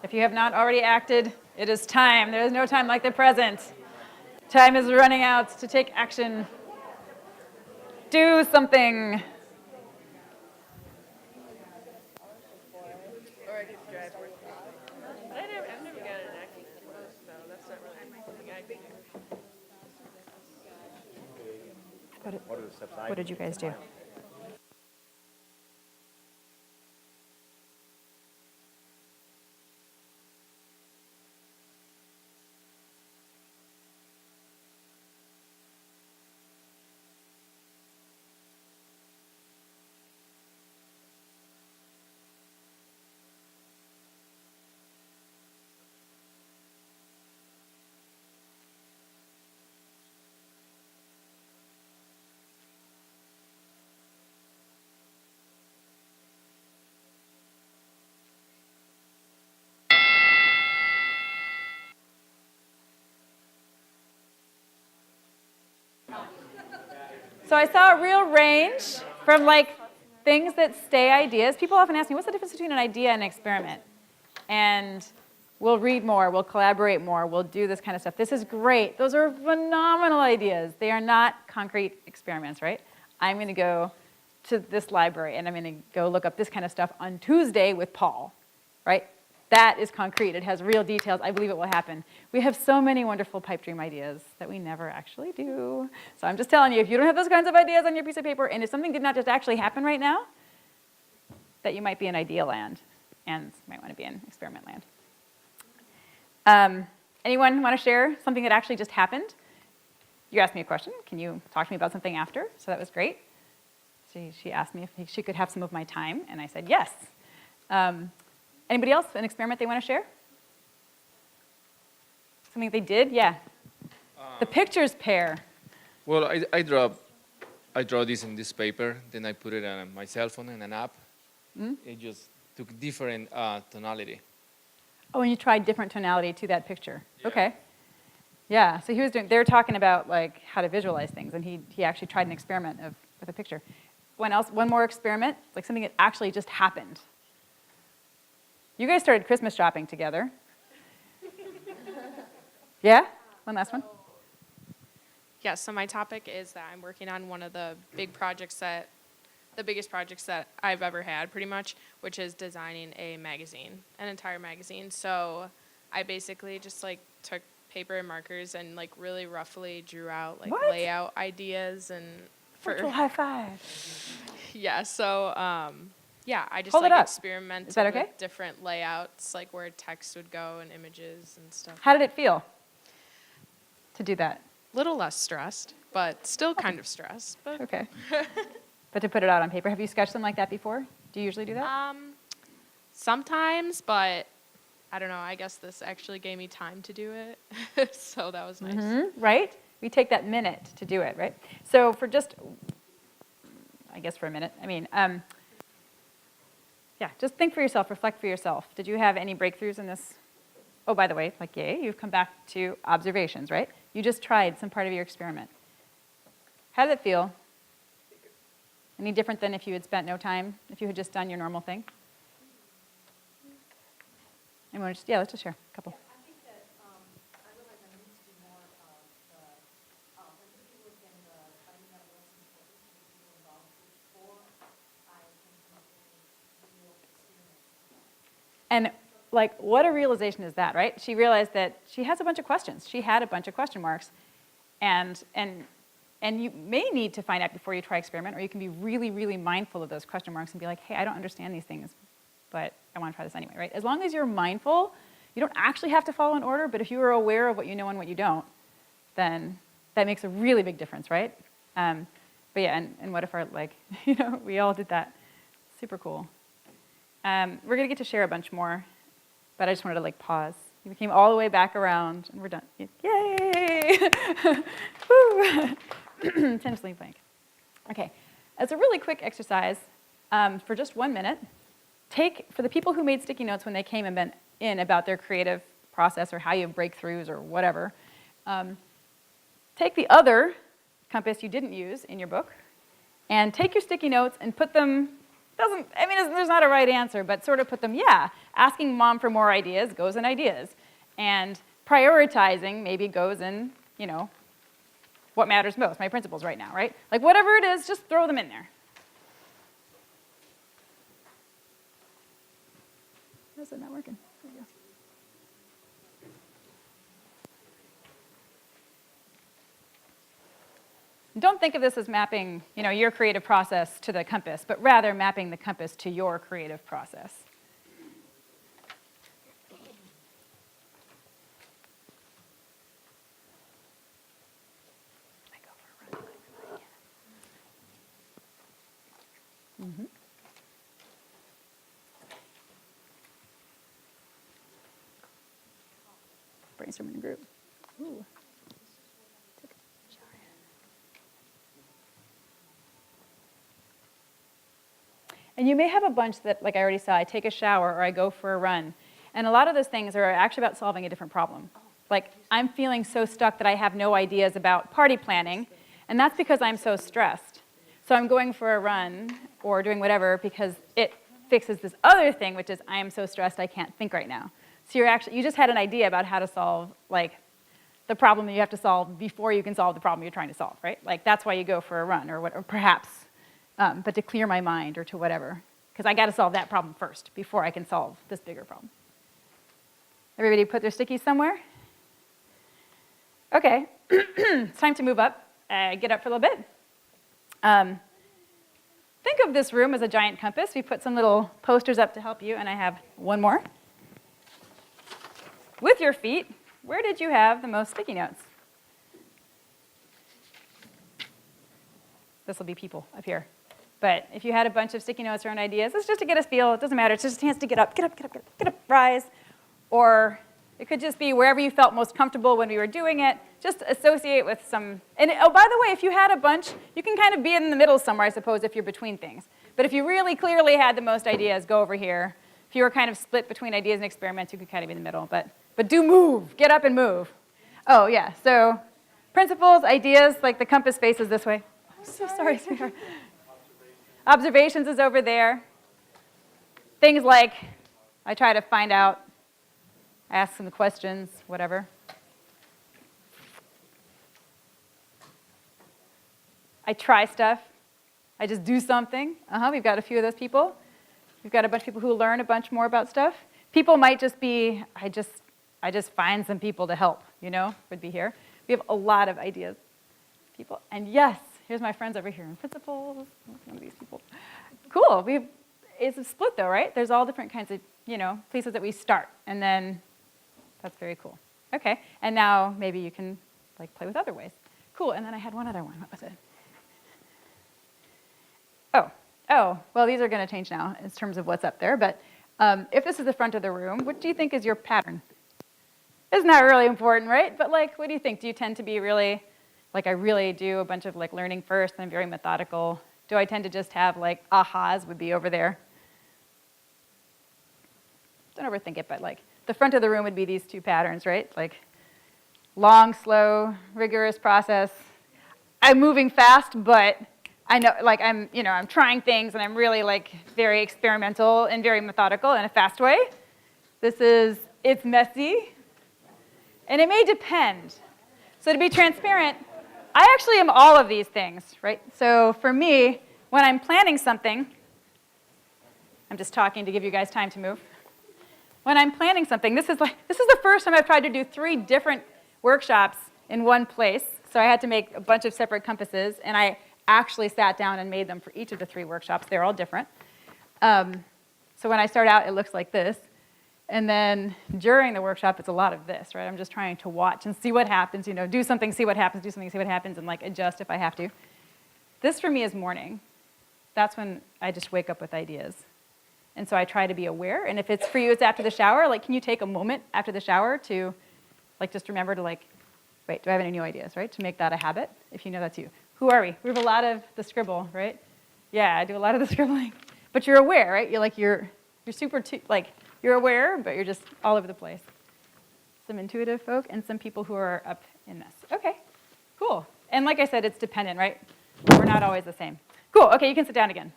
If you have not already acted, it is time. There is no time like the present. Time is running out to take action. Do something. Or I could drive work. But I've never gotten an acting before, so that's not really my thing. What did you guys do? So I saw a real range from like things that stay ideas. People often ask me, what's the difference between an idea and an experiment? And we'll read more, we'll collaborate more, we'll do this kind of stuff. This is great. Those are phenomenal ideas. They are not concrete experiments, right? I'm going to go to this library, and I'm going to go look up this kind of stuff on Tuesday with Paul, right? That is concrete. It has real details. I believe it will happen. We have so many wonderful pipe dream ideas that we never actually do. So I'm just telling you, if you don't have those kinds of ideas on your piece of paper, and if something did not just actually happen right now, that you might be in idea land, and you might want to be in experiment land. Anyone want to share something that actually just happened? You asked me a question. Can you talk to me about something after? So that was great. She asked me if she could have some of my time, and I said yes. Anybody else, an experiment they want to share? Something they did? Yeah. The pictures pair. Well, I draw this in this paper, then I put it on my cell phone in an app. It just took different tonality. Oh, and you tried different tonality to that picture. Yeah. Okay. Yeah, so they were talking about like how to visualize things, and he actually tried an experiment with a picture. One more experiment, like something that actually just happened. You guys started Christmas shopping together. Yeah? One last one? Yeah, so my topic is that I'm working on one of the biggest projects that I've ever had, pretty much, which is designing a magazine, an entire magazine. So I basically just like took paper and markers and like really roughly drew out like layout ideas and Virtual high five. Yeah, so yeah, I just Hold it like up. experimented Is that okay? with different layouts, like where text would go and images and stuff. How did it feel to do that? Little less stressed, but still kind of stressed. But Okay. But to put it out on paper, have you sketched them like that before? Do you usually do that? sometimes, but I don't know. I guess this actually gave me time to do it, so that was nice. Right? We take that minute to do it, right? So for just, I guess for a minute, I mean, yeah, just think for yourself, reflect for yourself. Did you have any breakthroughs in this? Oh, by the way, like yay, you've come back to observations, right? You just tried some part of your experiment. How did it feel? Any different than if you had spent no time, if you had just done your normal thing? Anyone just, yeah, let's just share a couple. I think that I realize I need to do more of the, particularly within the cutting that was important to be people involved before I can come up with real experiments. And like, what a realization is that, right? She realized that she has a bunch of questions. She had a bunch of question marks. And you may need to find out before you try experiment, or you can be really, really mindful of those question marks and be like, hey, I don't understand these things, but I want to try this anyway, right? As long as you're mindful, you don't actually have to follow an order, but if you are aware of what you know and what you don't, then that makes a really big difference, right? But yeah, and what if our, like, you know, we all did that. Super cool. We're going to get to share a bunch more, but I just wanted to, like, pause. We came all the way back around, and we're done. Yay! Woo! Intentionally blank. Okay, as a really quick exercise, for just 1 minute, for the people who made sticky notes when they came and been in about their creative process or how you have breakthroughs or whatever, take the other compass you didn't use in your book and take your sticky notes and put them, there's not a right answer, but sort of put them, asking mom for more ideas goes in ideas. And prioritizing maybe goes in, you know, what matters most, my principles right now, right? Like whatever it is, just throw them in there. How's it not working? There we go. Don't think of this as mapping, you know, your creative process to the compass, but rather mapping the compass to your creative process. I go for a run. Mm-hmm. Brainstorm in a group. Ooh. And you may have a bunch that, like I already saw, I take a shower or I go for a run. And a lot of those things are actually about solving a different problem. Like, I'm feeling so stuck that I have no ideas about party planning, and that's because I'm so stressed. So I'm going for a run or doing whatever because it fixes this other thing, which is I am so stressed I can't think right now. So you just had an idea about how to solve like the problem that you have to solve before you can solve the problem you're trying to solve, right? Like that's why you go for a run or perhaps, but to clear my mind or to whatever, because I got to solve that problem first before I can solve this bigger problem. Everybody put their stickies somewhere? Okay, it's time to move up. Get up for a little bit. Think of this room as a giant compass. We put some little posters up to help you, and I have one more. With your feet, where did you have the most sticky notes? This will be people up here. But if you had a bunch of sticky notes around ideas, it's just to get us feel. It doesn't matter. It's just a chance to get up, rise. Or it could just be wherever you felt most comfortable when we were doing it. Just associate with some. And oh, by the way, if you had a bunch, you can kind of be in the middle somewhere, I suppose, if you're between things. But if you really clearly had the most ideas, go over here. If you were kind of split between ideas and experiments, you could kind of be in the middle. But do move. Get up and move. Oh, yeah. So principles, ideas, like the compass faces this way. I'm so sorry, sweetheart. Observations is over there. Things like I try to find out, ask some questions, whatever. I try stuff. I just do something. We've got a few of those people. We've got a bunch of people who learn a bunch more about stuff. People might just be, I just find some people to help, would be here. We have a lot of ideas, people. And yes, here's my friends over here in principals, one of these people. Cool, it's a split though, right? There's all different kinds of, places that we start. And then that's very cool. Okay, and now maybe you can play with other ways. Cool, and then I had one other one, what was it? Oh, well, these are gonna change now in terms of what's up there, but if this is the front of the room, what do you think is your pattern? Isn't that really important, right? But what do you think? Do you tend to be really, I really do a bunch of learning first, and I'm very methodical? Do I tend to just have ahas would be over there? Don't overthink it, but the front of the room would be these two patterns, right? Long, slow, rigorous process. I'm moving fast, but I know, I'm trying things, and I'm really very experimental and very methodical in a fast way. It's messy, and it may depend. So to be transparent, I actually am all of these things, right? So for me, when I'm planning something, I'm just talking to give you guys time to move. When I'm planning something, this is the first time I've tried to do 3 different workshops in one place. So I had to make a bunch of separate compasses, and I actually sat down and made them for each of the 3 workshops. They're all different. So when I start out, it looks like this. And then during the workshop, it's a lot of this, right? I'm just trying to watch and see what happens, do something, see what happens, do something, see what happens, and adjust if I have to. This for me is morning. That's when I just wake up with ideas. And so I try to be aware. And if it's for you, it's after the shower. Can you take a moment after the shower to just remember to wait, do I have any new ideas, right? To make that a habit, if you know that's you. Who are we? We have a lot of the scribble, right? Yeah, I do a lot of the scribbling. But you're aware, right? You're super, you're aware, but you're just all over the place. Some intuitive folk and some people who are up in this. Okay, cool. And like I said, it's dependent, right? We're not always the same. Cool, okay, you can sit down again.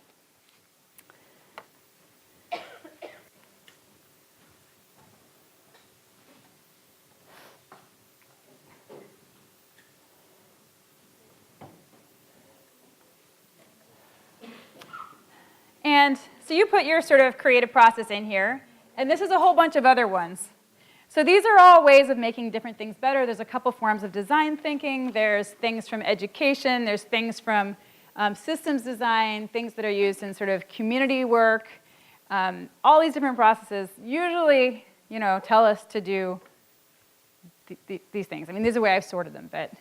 And so you put your sort of creative process in here, and this is a whole bunch of other ones. So these are all ways of making different things better. There's a couple forms of design thinking. There's things from education. There's things from systems design, things that are used in sort of community work. All these different processes usually, tell us to do these things. I mean, these are the way I've sorted them, but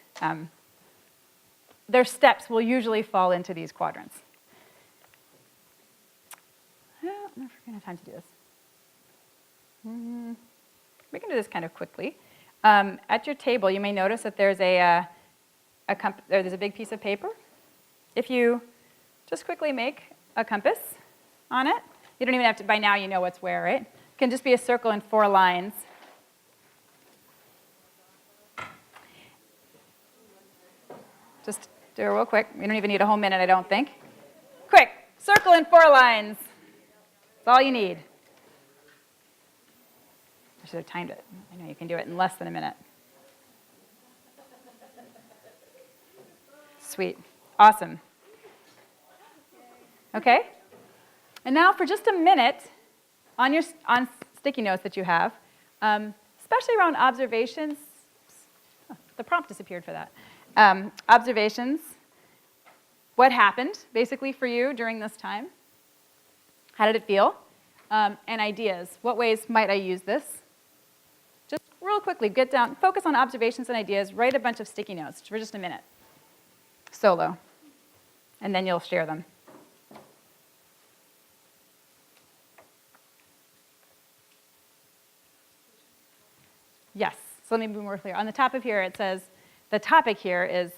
their steps will usually fall into these quadrants. I don't know if we're going to have time to do this. We can do this kind of quickly. At your table, you may notice that there's there's a big piece of paper. If you just quickly make a compass on it, you don't even have to, by now you know what's where, right? It can just be a circle in 4 lines. Just do it real quick. We don't even need a whole minute, I don't think. Quick, circle in 4 lines. That's all you need. I should have timed it. I know you can do it in less than a minute. Sweet. Awesome. Okay. And now for just a minute, on sticky notes that you have, especially around observations, the prompt disappeared for that. Observations, what happened basically for you during this time? How did it feel? And ideas, what ways might I use this? Just real quickly, get down, focus on observations and ideas, write a bunch of sticky notes for just a minute, solo, and then you'll share them. Yes, so let me be more clear. On the top of here, it says, the topic here is,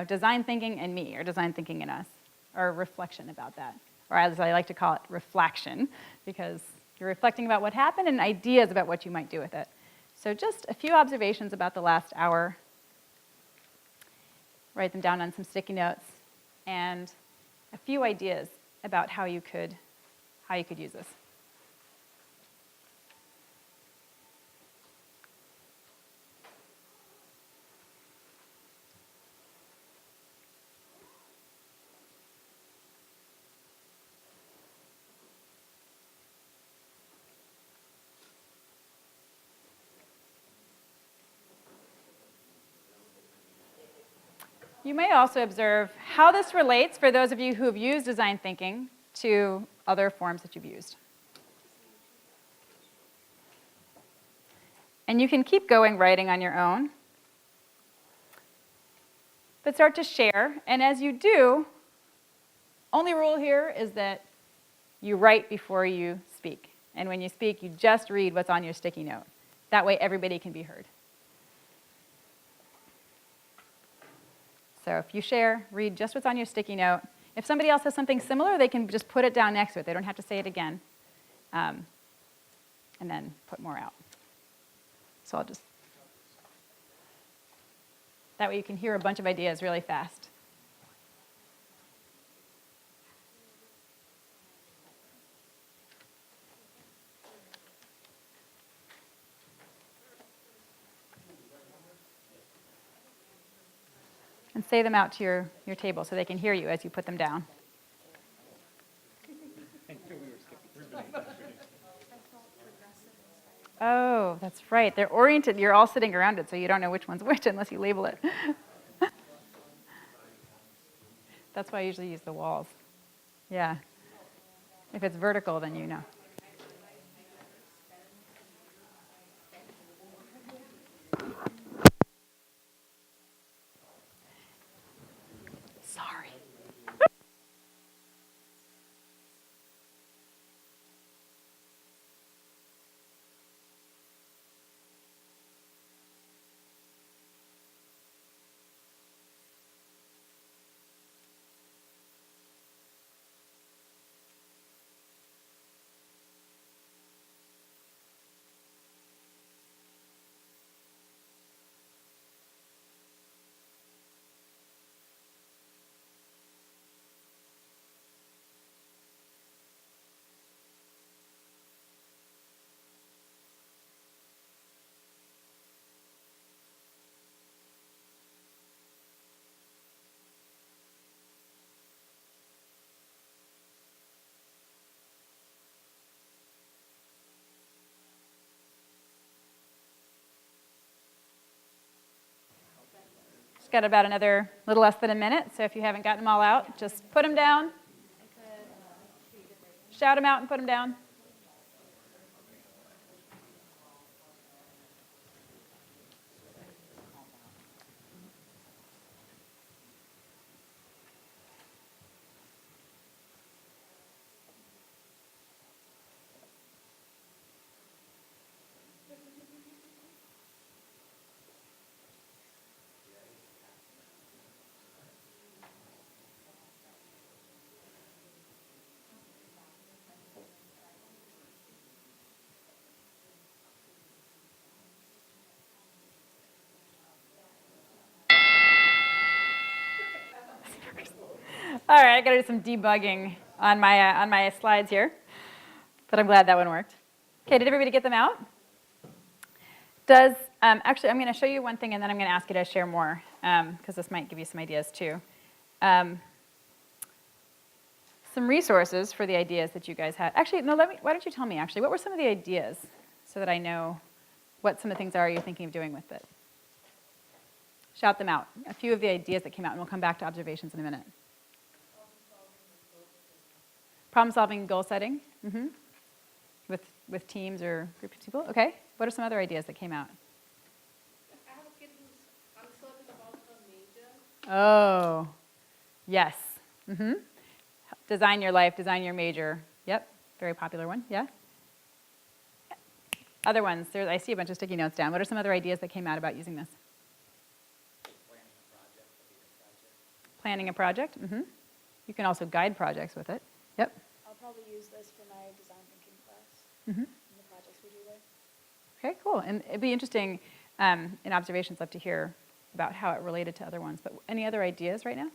design thinking and me, or design thinking and us, or reflection about that. Or as I like to call it, reflection, because you're reflecting about what happened and ideas about what you might do with it. So just a few observations about the last hour. Write them down on some sticky notes, and a few ideas about how you could use this. You may also observe how this relates, for those of you who have used design thinking, to other forms that you've used. And you can keep going writing on your own, but start to share. And as you do, only rule here is that you write before you speak. And when you speak, you just read what's on your sticky note. That way everybody can be heard. So if you share, read just what's on your sticky note. If somebody else has something similar, they can just put it down next to it. They don't have to say it again. And then put more out. So I'll just... That way you can hear a bunch of ideas really fast. And say them out to your table so they can hear you as you put them down. Oh, that's right. They're oriented. You're all sitting around it, so you don't know which one's which unless you label it. That's why I usually use the walls. Yeah. If it's vertical, then you know. Sorry. Just got about another little less than a minute, so if you haven't gotten them all out, just put them down. Shout them out and put them down. All right, I got to do some debugging on my slides here, but I'm glad that one worked. Okay, did everybody get them out? Actually, I'm going to show you one thing, and then I'm going to ask you to share more, because this might give you some ideas too. Some resources for the ideas that you guys had. Actually, no, why don't you tell me, actually, what were some of the ideas so that I know what some of the things are you're thinking of doing with it? Shout them out. A few of the ideas that came out, and we'll come back to observations in a minute. Problem solving and goal setting. Mm-hmm. With teams or groups of people. Okay. What are some other ideas that came out? I have a kid who's uncertain about her major. Oh, yes. Mm-hmm. Design your life, design your major. Yep, very popular one. Yeah. Other ones. I see a bunch of sticky notes down. What are some other ideas that came out about using this? Planning a project. Mm-hmm. You can also guide projects with it. Yep. I'll probably use this for my design thinking class Mm-hmm. and the projects we do there. Okay, cool. And it'd be interesting in observations, love to hear about how it related to other ones. But any other ideas right now?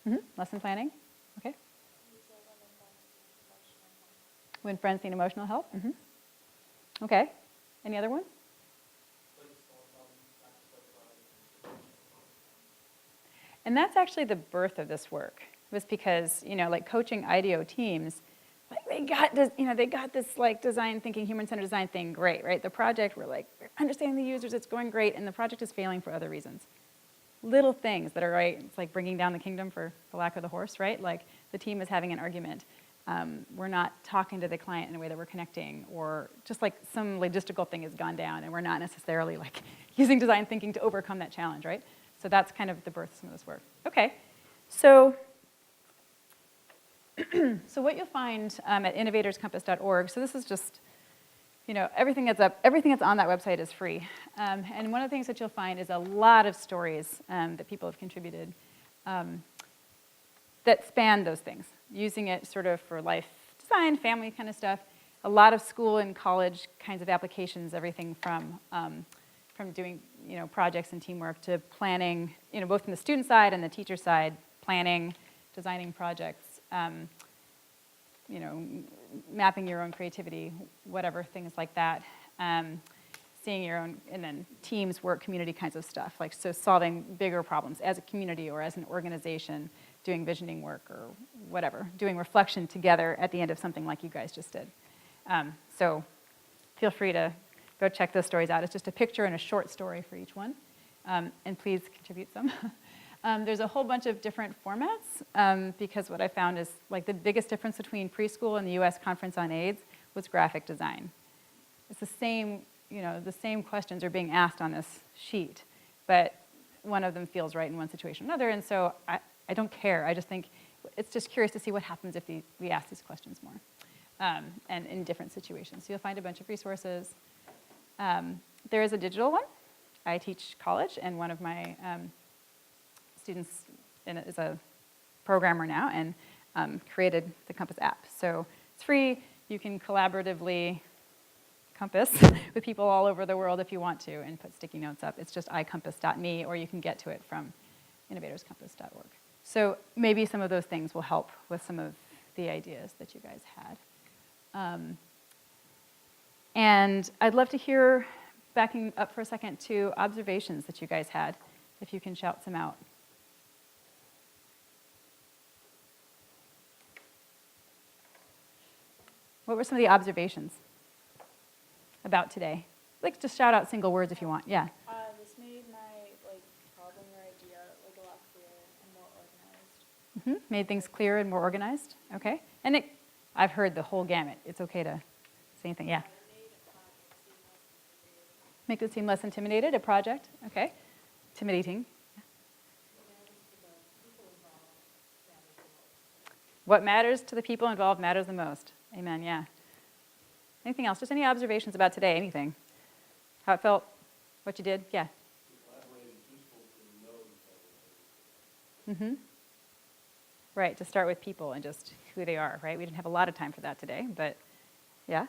Mm-hmm. Lesson planning. Okay. When friends need emotional help. Mm-hmm. Okay. Any other ones? And that's actually the birth of this work. It was because, like coaching IDEO teams, like they got this like design thinking, human-centered design thing great, right? The project, we're understanding the users, it's going great, and the project is failing for other reasons. Little things that are right, it's like bringing down the kingdom for the lack of the horse, right? Like the team is having an argument. We're not talking to the client in a way that we're connecting, or just like some logistical thing has gone down and we're not necessarily like using design thinking to overcome that challenge, right? So that's kind of the birth of some of this work. Okay, so what you'll find at innovatorscompass.org, so this is just, everything that's on that website is free. And one of the things that you'll find is a lot of stories that people have contributed that span those things, using it sort of for life design, family kind of stuff. A lot of school and college kinds of applications, everything from doing projects and teamwork to planning, both from the student side and the teacher side, planning, designing projects, mapping your own creativity, whatever, things like that. Seeing your own, and then teams work, community kinds of stuff, like so solving bigger problems as a community or as an organization, doing visioning work or whatever, doing reflection together at the end of something like you guys just did. So feel free to go check those stories out. It's just a picture and a short story for each one. And please contribute some. There's a whole bunch of different formats because what I found is like the biggest difference between preschool and the US Conference on AIDS was graphic design. It's the same questions are being asked on this sheet, but one of them feels right in one situation or another, and so I don't care. I just think it's just curious to see what happens if we ask these questions more, and in different situations. So you'll find a bunch of resources. There is a digital one. I teach college, and one of my students is a programmer now and created the Compass app. So it's free. You can collaboratively Compass with people all over the world if you want to and put sticky notes up. It's just iCompass.me, or you can get to it from innovatorscompass.org. So maybe some of those things will help with some of the ideas that you guys had. And I'd love to hear, backing up for a second, to observations that you guys had, if you can shout some out. What were some of the observations about today? Like, just shout out single words if you want. Yeah. This made my problem or idea a lot clearer and more organized. Made things clearer and more organized. Okay. And I've heard the whole gamut. It's okay to say anything. Yeah. Make it seem less intimidated. A project. Okay. Intimidating. What matters to the people involved matters the most. Amen. Yeah. Anything else? Just any observations about today? Anything? How it felt? What you did? Yeah. Right, to start with people and just who they are, right? We didn't have a lot of time for that today, but yeah.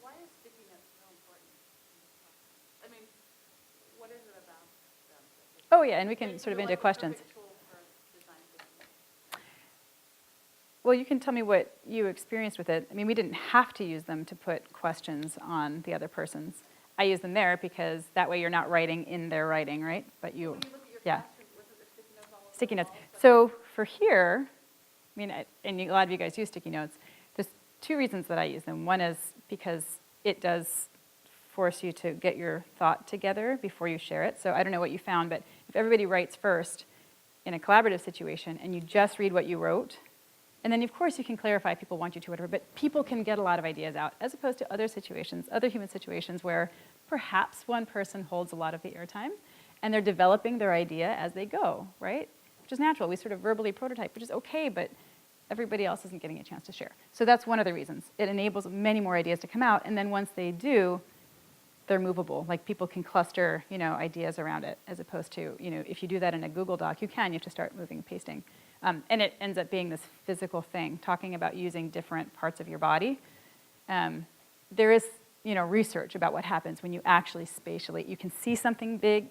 Why is stickiness so important? I mean, what is it about them that Oh, yeah, and we can sort of into questions. Well, you can tell me what you experienced with it. I mean, we didn't have to use them to put questions on the other person's. I use them there because that way you're not writing in their writing, right? But you, yeah. Sticky notes. So for here, I mean, and a lot of you guys use sticky notes. There's two reasons that I use them. One is because it does force you to get your thought together before you share it. So I don't know what you found, but if everybody writes first in a collaborative situation and you just read what you wrote, and then of course you can clarify if people want you to, whatever, but people can get a lot of ideas out as opposed to other situations, other human situations where perhaps one person holds a lot of the airtime and they're developing their idea as they go, right? Which is natural. We sort of verbally prototype, which is okay, but everybody else isn't getting a chance to share. So that's one of the reasons. It enables many more ideas to come out, and then once they do, they're movable. Like people can cluster, ideas around it, as opposed to, if you do that in a Google Doc, you have to start moving and pasting. And it ends up being this physical thing, talking about using different parts of your body. There is, research about what happens when you actually spatially, you can see something big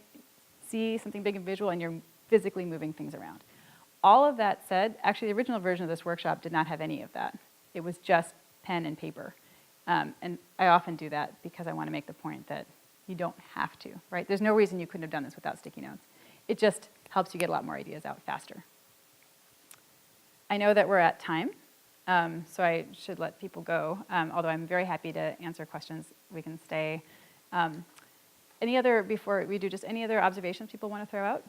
and visual, and you're physically moving things around. All of that said, actually the original version of this workshop did not have any of that. It was just pen and paper. And I often do that because I want to make the point that you don't have to, right? There's no reason you couldn't have done this without sticky notes. It just helps you get a lot more ideas out faster. I know that we're at time, so I should let people go, although I'm very happy to answer questions. We can stay. Before we do, just any other observations people want to throw out?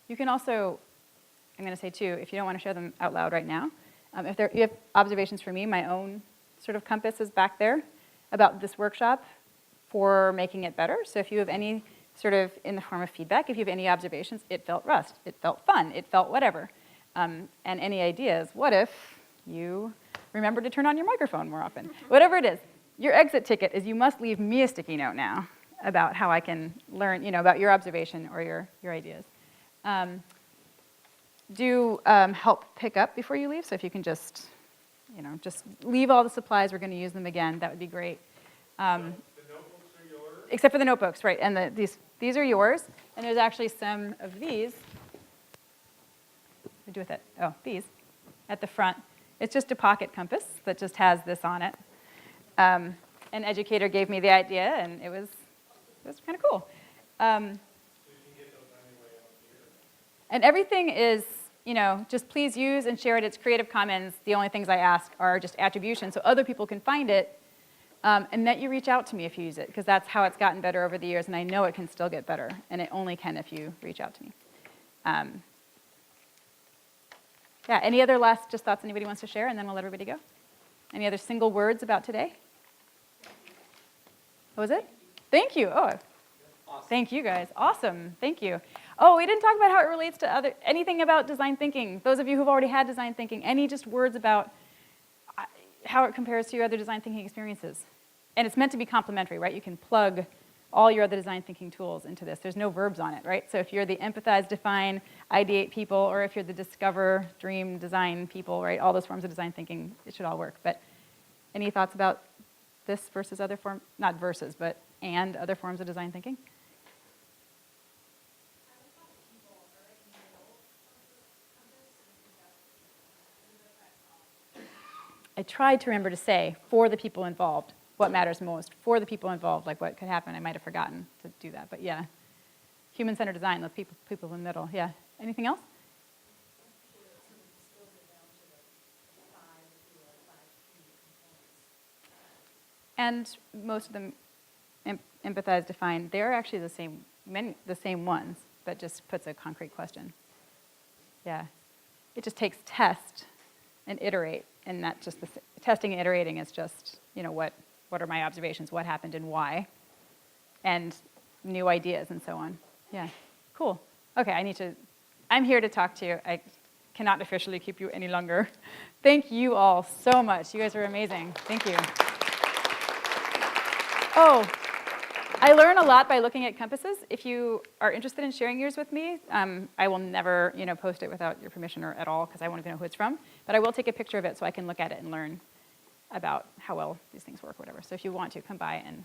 You can also, I'm going to say too, if you don't want to share them out loud right now, if you have observations for me, my own sort of compass is back there about this workshop for making it better. So if you have any sort of in the form of feedback, if you have any observations, it felt rust, it felt fun, it felt whatever. And any ideas, what if you remember to turn on your microphone more often? Whatever it is, your exit ticket is you must leave me a sticky note now about how I can learn, about your observation or your ideas. Do help pick up before you leave. So if you can just leave all the supplies. We're going to use them again. That would be great. The notebooks are yours? Except for the notebooks, right. And these are yours. And there's actually some of these. What do we do with it? Oh, these at the front. It's just a pocket compass that just has this on it. An educator gave me the idea, and it was kind of cool. And everything is, just please use and share it. It's Creative Commons. The only things I ask are just attribution so other people can find it, and that you reach out to me if you use it, because that's how it's gotten better over the years, and I know it can still get better, and it only can if you reach out to me. Yeah, any other last just thoughts anybody wants to share, and then we'll let everybody go? Any other single words about today? What was it? Thank you. Oh, awesome. Thank you guys. Awesome. Thank you. Oh, we didn't talk about how it relates to anything about design thinking. Those of you who've already had design thinking, any just words about how it compares to your other design thinking experiences. And it's meant to be complementary, right? You can plug all your other design thinking tools into this. There's no verbs on it, right? So if you're the empathize, define, ideate people, or if you're the discover, dream, design people, right? All those forms of design thinking, it should all work. But any thoughts about this versus other forms, not versus, but and other forms of design thinking? I tried to remember to say, for the people involved, what matters most. For the people involved, like what could happen. I might have forgotten to do that, but yeah. Human-centered design, those people in the middle, yeah. Anything else? And most of them empathize, define. They're actually the same ones, but just puts a concrete question. Yeah. It just takes test and iterate, and that just the testing and iterating is just, what are my observations, what happened and why, and new ideas and so on. Yeah, cool. Okay, I'm here to talk to you. I cannot officially keep you any longer. Thank you all so much. You guys are amazing. Thank you. Oh, I learn a lot by looking at compasses. If you are interested in sharing yours with me, I will never, post it without your permission or at all, because I won't even know who it's from. But I will take a picture of it so I can look at it and learn about how well these things work, whatever. So if you want to, come by and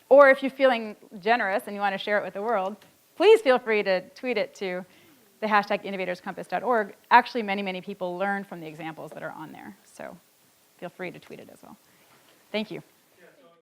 Or if you're feeling generous and you want to share it with the world, please feel free to tweet it to the hashtag innovatorscompass.org. Actually, many, many people learn from the examples that are on there. So feel free to tweet it as well. Thank you.